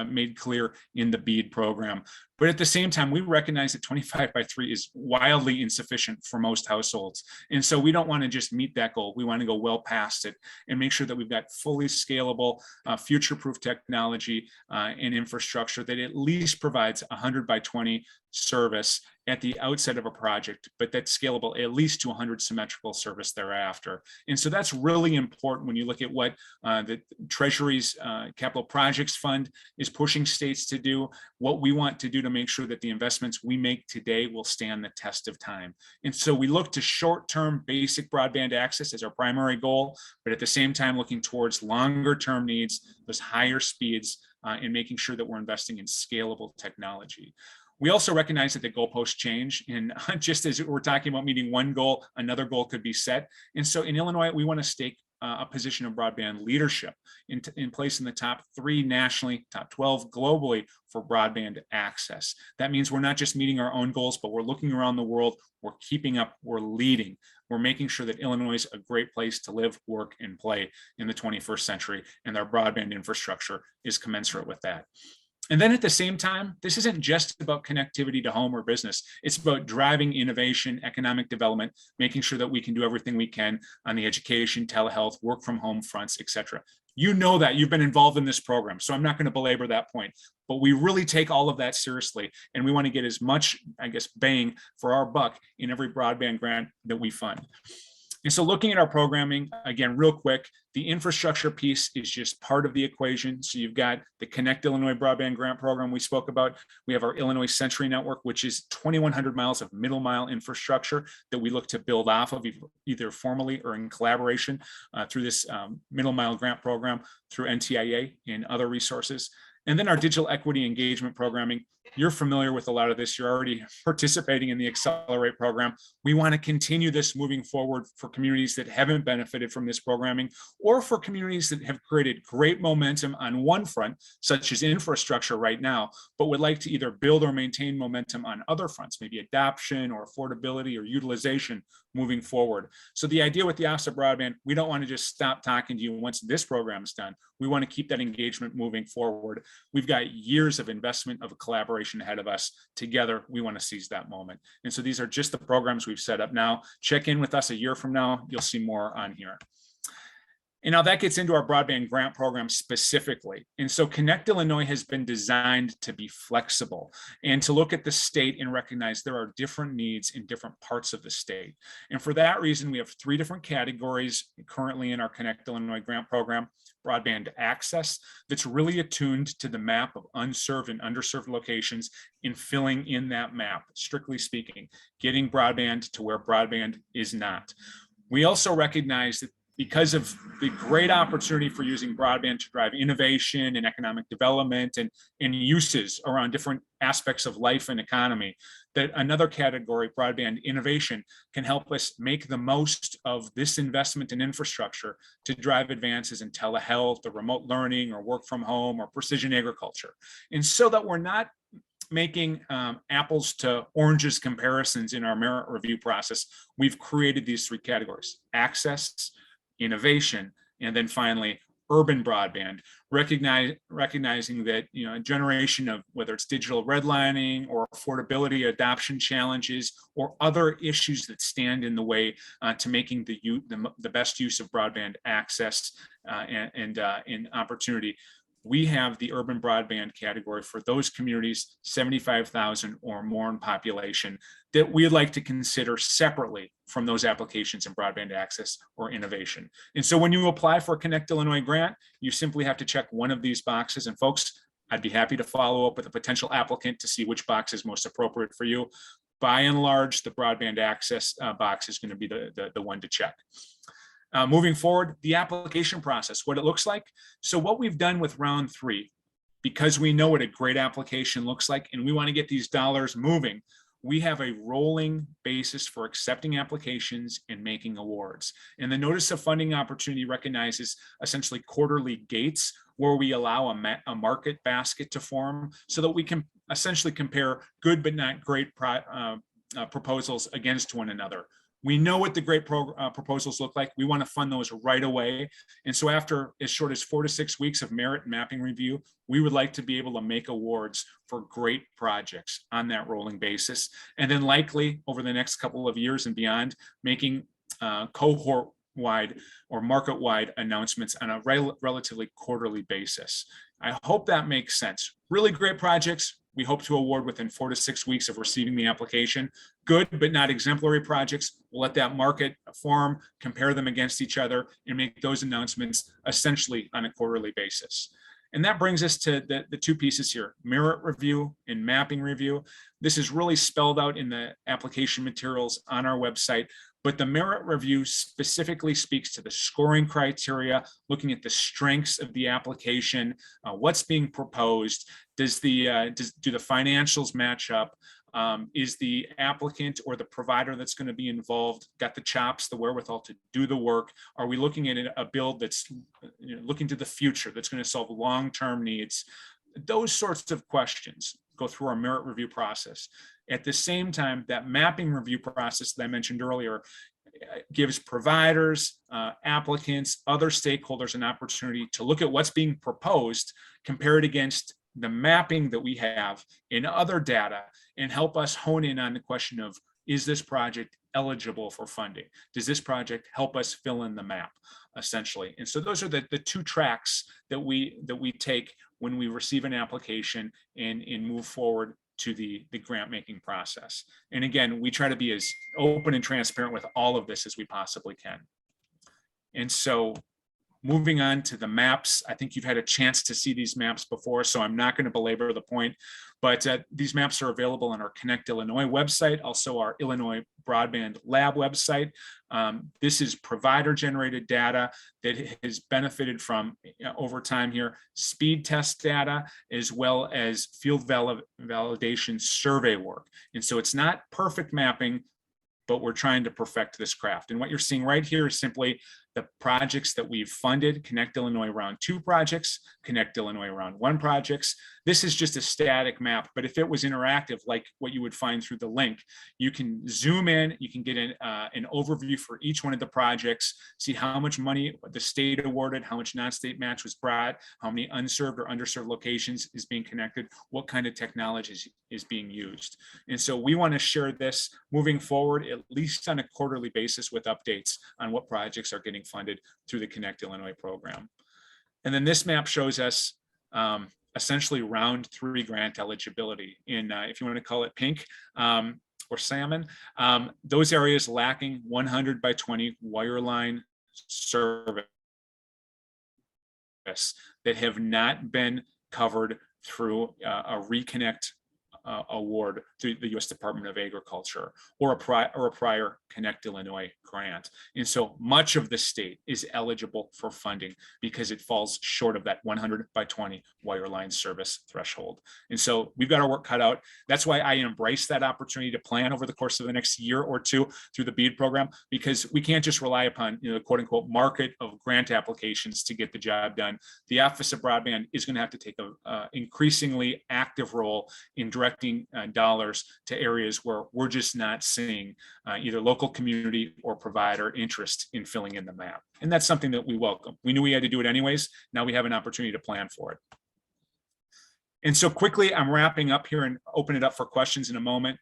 made clear in the BEAD program. But at the same time, we recognize that 25x3 is wildly insufficient for most households. And so we don't want to just meet that goal. We want to go well past it and make sure that we've got fully scalable, future-proof technology and infrastructure that at least provides 100x20 service at the outset of a project, but that's scalable at least to 100 symmetrical service thereafter. And so that's really important when you look at what the Treasury's Capital Projects Fund is pushing states to do, what we want to do to make sure that the investments we make today will stand the test of time. And so we look to short-term basic broadband access as our primary goal, but at the same time looking towards longer-term needs, those higher speeds, and making sure that we're investing in scalable technology. We also recognize that the goalposts change, and just as we're talking about meeting one goal, another goal could be set. And so in Illinois, we want to stake a position of broadband leadership in place in the top 3 nationally, top 12 globally for broadband access. That means we're not just meeting our own goals, but we're looking around the world, we're keeping up, we're leading. We're making sure that Illinois is a great place to live, work, and play in the 21st century, and our broadband infrastructure is commensurate with that. And then at the same time, this isn't just about connectivity to home or business. It's about driving innovation, economic development, making sure that we can do everything we can on the education, telehealth, work from home fronts, et cetera. You know that you've been involved in this program, so I'm not going to belabor that point, but we really take all of that seriously. And we want to get as much, bang for our buck in every broadband grant that we fund. And so looking at our programming, again, real quick, the infrastructure piece is just part of the equation. So you've got the Connect Illinois Broadband Grant Program we spoke about. We have our Illinois Century Network, which is 2,100 miles of middle mile infrastructure that we look to build off of either formally or in collaboration through this middle mile grant program through NTIA and other resources. And then our digital equity engagement programming. You're familiar with a lot of this. You're already participating in the Accelerate program. We want to continue this moving forward for communities that haven't benefited from this programming, or for communities that have created great momentum on one front, such as infrastructure right now, but would like to either build or maintain momentum on other fronts, maybe adoption or affordability or utilization moving forward. So the idea with the Office of Broadband, we don't want to just stop talking to you once this program is done. We want to keep that engagement moving forward. We've got years of investment of collaboration ahead of us. Together, we want to seize that moment. And so these are just the programs we've set up now. Check in with us a year from now. You'll see more on here. And now that gets into our broadband grant program specifically. And so Connect Illinois has been designed to be flexible and to look at the state and recognize there are different needs in different parts of the state. And for that reason, we have 3 different categories currently in our Connect Illinois grant program. Broadband access, that's really attuned to the map of unserved and underserved locations in filling in that map, strictly speaking, getting broadband to where broadband is not. We also recognize that because of the great opportunity for using broadband to drive innovation and economic development and uses around different aspects of life and economy, that another category, broadband innovation, can help us make the most of this investment in infrastructure to drive advances in telehealth or remote learning or work from home or precision agriculture. And so that we're not making apples to oranges comparisons in our merit review process, we've created these three categories: access, innovation, and then finally urban broadband, recognizing that, you know, a generation of, whether it's digital redlining or affordability adoption challenges or other issues that stand in the way to making the best use of broadband access and opportunity. We have the urban broadband category for those communities 75,000 or more in population that we'd like to consider separately from those applications in broadband access or innovation. And so when you apply for a Connect Illinois grant, you simply have to check one of these boxes. And folks, I'd be happy to follow up with a potential applicant to see which box is most appropriate for you. By and large, the broadband access box is going to be the one to check. Moving forward, the application process, what it looks like. So what we've done with round 3, because we know what a great application looks like and we want to get these dollars moving, we have a rolling basis for accepting applications and making awards. And the notice of funding opportunity recognizes essentially quarterly gates where we allow a market basket to form so that we can essentially compare good but not great proposals against one another. We know what the great proposals look like. We want to fund those right away. And so after as short as 4 to 6 weeks of merit and mapping review, we would like to be able to make awards for great projects on that rolling basis. And then likely over the next couple of years and beyond, making cohort-wide or market-wide announcements on a relatively quarterly basis. I hope that makes sense. Really great projects, we hope to award within 4 to 6 weeks of receiving the application. Good, but not exemplary projects, we'll let that market form, compare them against each other, and make those announcements essentially on a quarterly basis. And that brings us to the two pieces here, merit review and mapping review. This is really spelled out in the application materials on our website, but the merit review specifically speaks to the scoring criteria, looking at the strengths of the application, what's being proposed, do the financials match up? Is the applicant or the provider that's going to be involved got the chops, the wherewithal to do the work? Are we looking at a build that's looking to the future, that's going to solve long-term needs? Those sorts of questions go through our merit review process. At the same time, that mapping review process that I mentioned earlier gives providers, applicants, other stakeholders an opportunity to look at what's being proposed, compare it against the mapping that we have in other data, and help us hone in on the question of, is this project eligible for funding? Does this project help us fill in the map, essentially? And so those are the two tracks that we take when we receive an application and move forward to the grant making process. And again, we try to be as open and transparent with all of this as we possibly can. And so moving on to the maps, I think you've had a chance to see these maps before, so I'm not going to belabor the point, but these maps are available on our Connect Illinois website, also our Illinois Broadband Lab website. This is provider-generated data that has benefited from, over time here, speed test data, as well as field validation survey work. And so it's not perfect mapping, but we're trying to perfect this craft. And what you're seeing right here is simply the projects that we've funded: Connect Illinois Round 2 projects, Connect Illinois Round 1 projects. This is just a static map, but if it was interactive, like what you would find through the link, you can zoom in, you can get an overview for each one of the projects, see how much money the state awarded, how much non-state match was brought, how many unserved or underserved locations is being connected, what kind of technology is being used. And so we want to share this moving forward, at least on a quarterly basis, with updates on what projects are getting funded through the Connect Illinois program. And then this map shows us essentially round 3 grant eligibility in, if you want to call it pink or salmon, those areas lacking 100 by 20 wireline service that have not been covered through a reconnect award through the U.S. Department of Agriculture or a prior Connect Illinois grant. And so much of the state is eligible for funding because it falls short of that 100 by 20 wireline service threshold. And so we've got our work cut out. That's why I embrace that opportunity to plan over the course of the next year or two through the BEAD program, because we can't just rely upon, the quote unquote market of grant applications to get the job done. The Office of Broadband is going to have to take a increasingly active role in directing dollars to areas where we're just not seeing either local community or provider interest in filling in the map. And that's something that we welcome. We knew we had to do it anyways. Now we have an opportunity to plan for it. And so quickly, I'm wrapping up here and open it up for questions in a moment.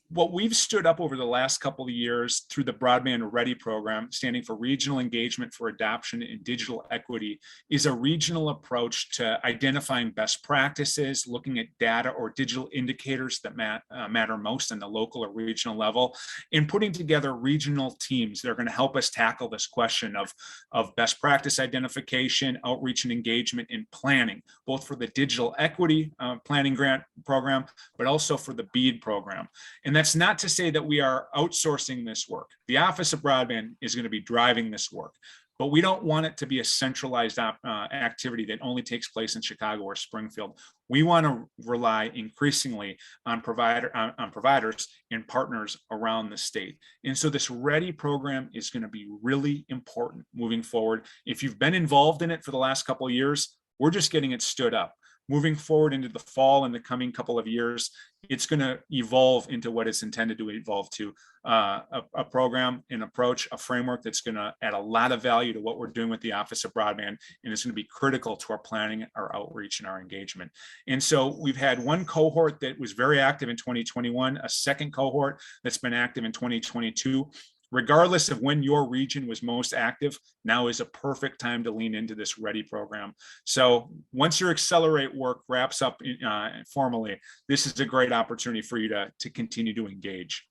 What we've stood up over the last couple of years through the Broadband Ready program, standing for Regional Engagement for Adoption and Digital Equity, is a regional approach to identifying best practices, looking at data or digital indicators that matter most on the local or regional level, and putting together regional teams that are going to help us tackle this question of best practice identification, outreach and engagement, and planning, both for the Digital Equity Planning Grant Program, but also for the BEAD program. And that's not to say that we are outsourcing this work. The Office of Broadband is going to be driving this work, but we don't want it to be a centralized activity that only takes place in Chicago or Springfield. We want to rely increasingly on providers and partners around the state. And so this Ready program is going to be really important moving forward. If you've been involved in it for the last couple of years, we're just getting it stood up. Moving forward into the fall and the coming couple of years, it's going to evolve into what it's intended to evolve to, a program, an approach, a framework that's going to add a lot of value to what we're doing with the Office of Broadband, and it's going to be critical to our planning, our outreach, and our engagement. And so we've had one cohort that was very active in 2021, a second cohort that's been active in 2022. Regardless of when your region was most active, now is a perfect time to lean into this Ready program. So once your Accelerate work wraps up formally, this is a great opportunity for you to continue to engage.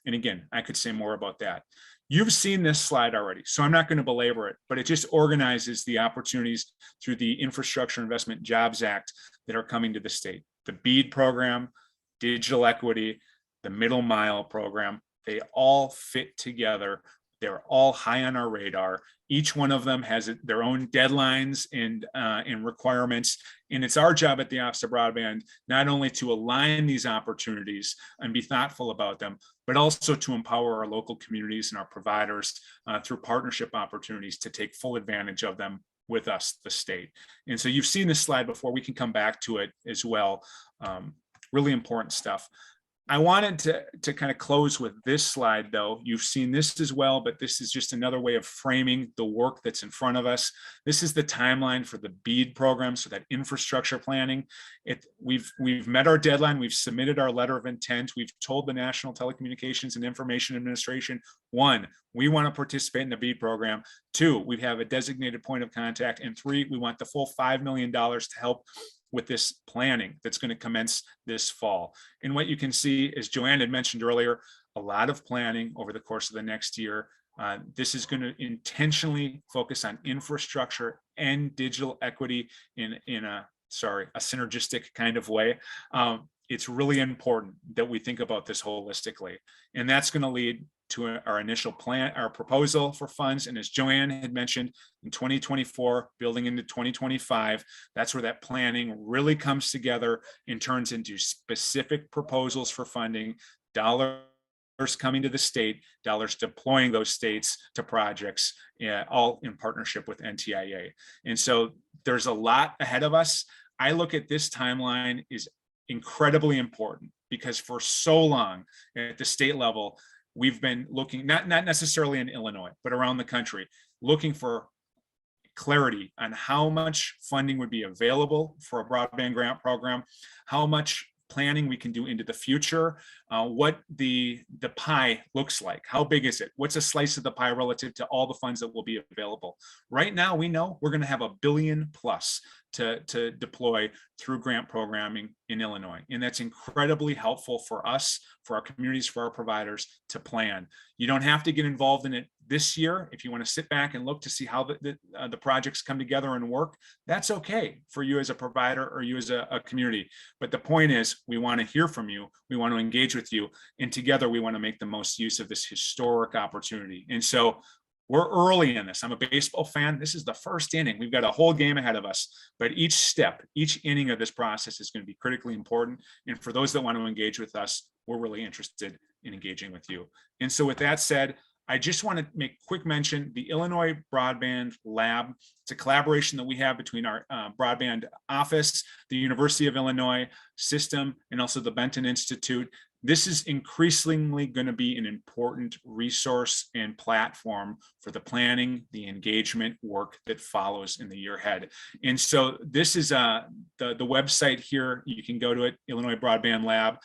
And again, I could say more about that. You've seen this slide already, so I'm not going to belabor it, but it just organizes the opportunities through the Infrastructure Investment Jobs Act that are coming to the state. The BEAD program, digital equity, the Middle Mile program, they all fit together. They're all high on our radar. Each one of them has their own deadlines and requirements. And it's our job at the Office of Broadband not only to align these opportunities and be thoughtful about them, but also to empower our local communities and our providers through partnership opportunities to take full advantage of them with us, the state. And so you've seen this slide before. We can come back to it as well. Really important stuff. I wanted to kind of close with this slide, though. You've seen this as well, but this is just another way of framing the work that's in front of us. This is the timeline for the BEAD program, so that infrastructure planning. We've met our deadline. We've submitted our letter of intent. We've told the National Telecommunications and Information Administration, 1, we want to participate in the BEAD program. 2, we have a designated point of contact. And 3, we want the full $5 million to help with this planning that's going to commence this fall. And what you can see, as Joanne had mentioned earlier, a lot of planning over the course of the next year. This is going to intentionally focus on infrastructure and digital equity in a synergistic kind of way. It's really important that we think about this holistically. And that's going to lead to our initial plan, our proposal for funds. And as Joanne had mentioned, in 2024, building into 2025, that's where that planning really comes together and turns into specific proposals for funding, dollars coming to the state, dollars deploying those states to projects, all in partnership with NTIA. And so there's a lot ahead of us. I look at this timeline is incredibly important because for so long at the state level, we've been looking, not necessarily in Illinois, but around the country, looking for clarity on how much funding would be available for a broadband grant program, how much planning we can do into the future, what the pie looks like, how big is it, what's a slice of the pie relative to all the funds that will be available. Right now, we know we're going to have $1 billion+ to deploy through grant programming in Illinois. And that's incredibly helpful for us, for our communities, for our providers to plan. You don't have to get involved in it this year. If you want to sit back and look to see how the projects come together and work, that's okay for you as a provider or you as a community. But the point is, we want to hear from you. We want to engage with you. And together we want to make the most use of this historic opportunity. And so we're early in this. I'm a baseball fan. This is the first inning. We've got a whole game ahead of us, but each step, each inning of this process is going to be critically important. And for those that want to engage with us, we're really interested in engaging with you. And so with that said, I just want to make quick mention, the Illinois Broadband Lab. It's a collaboration that we have between our broadband office, the University of Illinois system, and also the Benton Institute. This is increasingly going to be an important resource and platform for the planning, the engagement work that follows in the year ahead. And so this is the website here. You can go to it, Illinois Broadband Lab,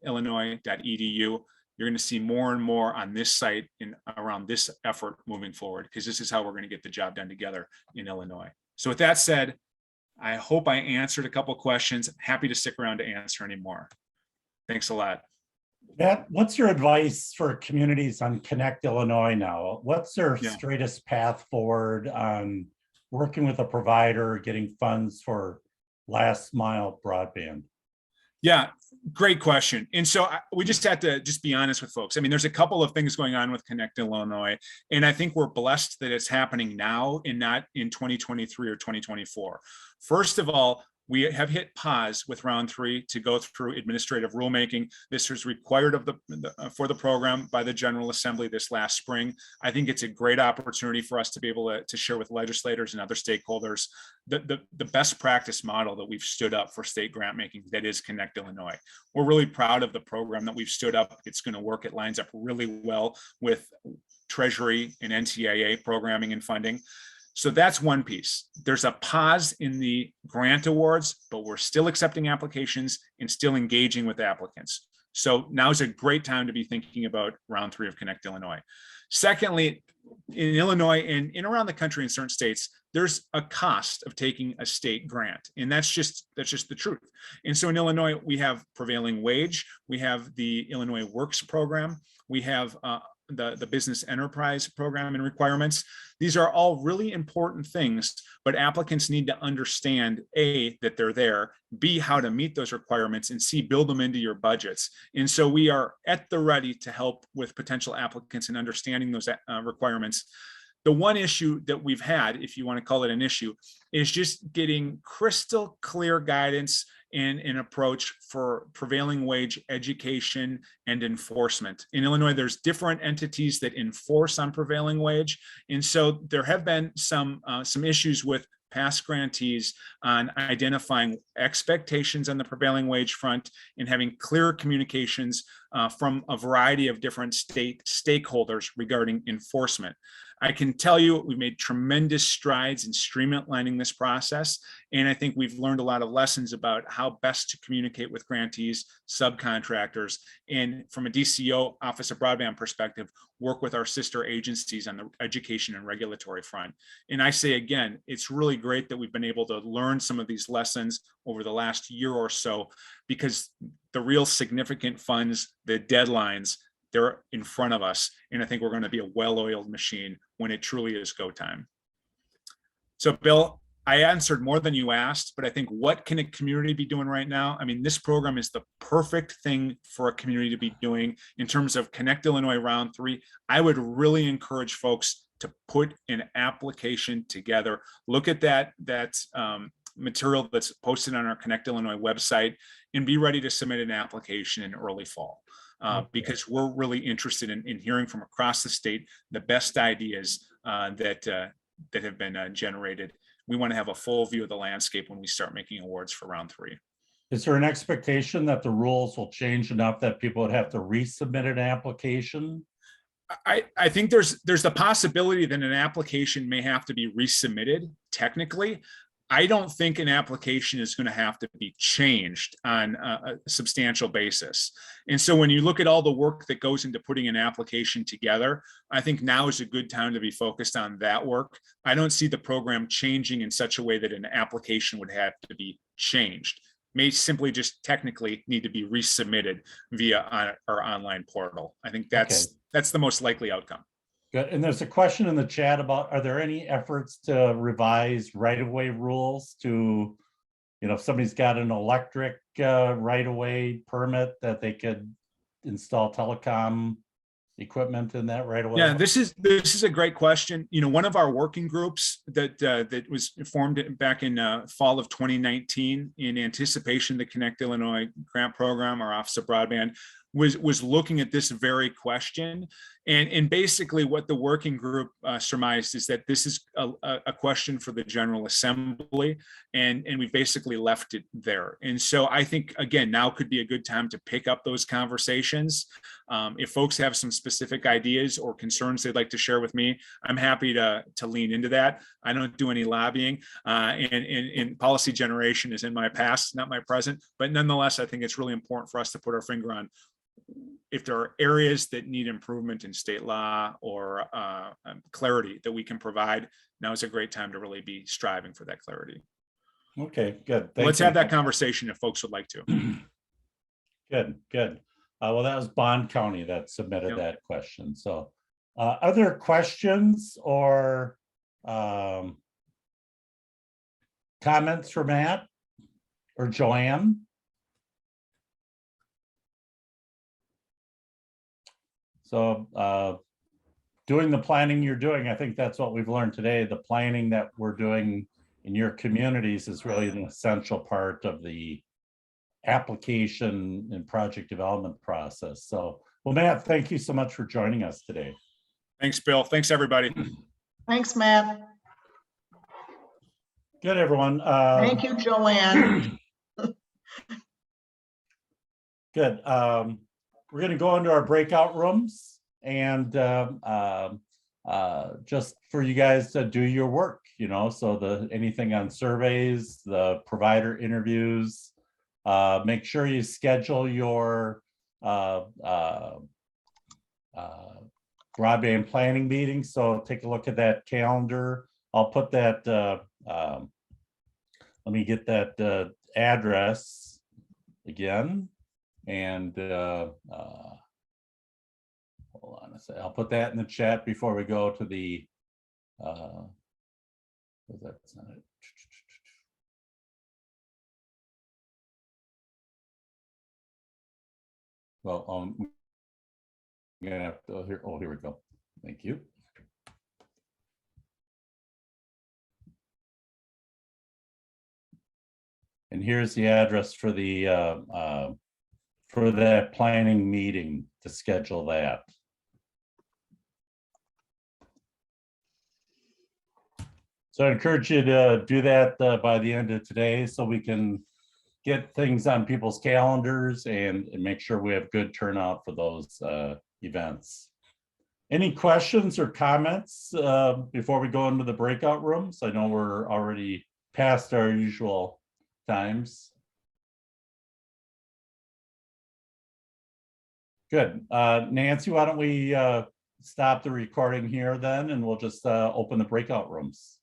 .illinois.edu. You're going to see more and more on this site and around this effort moving forward, because this is how we're going to get the job done together in Illinois. So with that said, I hope I answered a couple of questions. Happy to stick around to answer any more. Thanks a lot. Matt, what's your advice for communities on Connect Illinois now? What's their Yeah. straightest path forward on working with a provider, getting funds for last mile broadband? Yeah, great question. And so we just have to just be honest with folks. I mean, there's a couple of things going on with Connect Illinois, and I think we're blessed that it's happening now and not in 2023 or 2024. First of all, we have hit pause with round 3 to go through administrative rulemaking. This was required of for the program by the General Assembly this last spring. I think it's a great opportunity for us to be able to share with legislators and other stakeholders the best practice model that we've stood up for state grant making, that is Connect Illinois. We're really proud of the program that we've stood up. It's going to work. It lines up really well with Treasury and NTIA programming and funding. So that's one piece. There's a pause in the grant awards, but we're still accepting applications and still engaging with applicants. So now's a great time to be thinking about round 3 of Connect Illinois. Secondly, in Illinois and around the country in certain states, there's a cost of taking a state grant, and that's just the truth. And so in Illinois, we have prevailing wage, we have the Illinois Works program, we have the business enterprise program and requirements. These are all really important things, but applicants need to understand A, that they're there, B, how to meet those requirements, and C, build them into your budgets. And so we are at the ready to help with potential applicants in understanding those requirements. The one issue that we've had, if you want to call it an issue, is just getting crystal clear guidance and an approach for prevailing wage education and enforcement. In Illinois, there's different entities that enforce on prevailing wage. And so there have been some issues with past grantees on identifying expectations on the prevailing wage front and having clear communications from a variety of different state stakeholders regarding enforcement. I can tell you we've made tremendous strides in streamlining this process. And I think we've learned a lot of lessons about how best to communicate with grantees, subcontractors, and from a DCO, Office of Broadband perspective, work with our sister agencies on the education and regulatory front. And I say again, it's really great that we've been able to learn some of these lessons over the last year or so, because the real significant funds, the deadlines, they're in front of us. And I think we're going to be a well-oiled machine when it truly is go time. So Bill, I answered more than you asked, but I think what can a community be doing right now? I mean, this program is the perfect thing for a community to be doing in terms of Connect Illinois round 3. I would really encourage folks to put an application together. Look at that material that's posted on our Connect Illinois website and be ready to submit an application in early fall. Because we're really interested in hearing from across the state the best ideas that have been generated. We want to have a full view of the landscape when we start making awards for round 3. Is there an expectation that the rules will change enough that people would have to resubmit an application? I think there's the possibility that an application may have to be resubmitted technically. I don't think an application is going to have to be changed on a substantial basis. And so when you look at all the work that goes into putting an application together, I think now is a good time to be focused on that work. I don't see the program changing in such a way that an application would have to be changed. may simply just technically need to be resubmitted via our online portal. I think that's the most likely outcome. Good. And there's a question in the chat about, are there any efforts to revise right-of-way rules to, if somebody's got an electric right-of-way permit, that they could install telecom equipment in that right away? Yeah, this is a great question. One of our working groups that was formed back in fall of 2019 in anticipation of the Connect Illinois grant program, our Office of Broadband, was looking at this very question. And basically what the working group surmised is that this is a question for the General Assembly, and we basically left it there. And so I think, again, now could be a good time to pick up those conversations. If folks have some specific ideas or concerns they'd like to share with me, I'm happy to lean into that. I don't do any lobbying, and policy generation is in my past, not my present. But nonetheless, I think it's really important for us to put our finger on if there are areas that need improvement in state law or clarity that we can provide. Now is a great time to really be striving for that clarity. Okay, good. Thank Let's you. have that conversation if folks would like to. Good. Well, that was Bond County that submitted Yep. that question. So other questions or comments for Matt or Joanne? So doing the planning you're doing, I think that's what we've learned today. The planning that we're doing in your communities is really an essential part of the application and project development process. So, well, Matt, thank you so much for joining us today. Thanks, Bill. Thanks, everybody. Thanks, Matt. Good, everyone. Thank you, Joanne. Good. We're going to go into our breakout rooms and just for you guys to do your work, so anything on surveys, the provider interviews, make sure you schedule your broadband planning meeting. So take a look at that calendar. I'll put that, let me get that address again. And hold on a second. I'll put that in the chat before we go to the that's not it. Well, I'm gonna have to, here we go. Thank you. And here's the address for the for that planning meeting to schedule that. So I encourage you to do that by the end of today so we can get things on people's calendars and make sure we have good turnout for those events. Any questions or comments before we go into the breakout rooms? I know we're already past our usual times. Good. Nancy, why don't we stop the recording here then, and we'll just open the breakout rooms.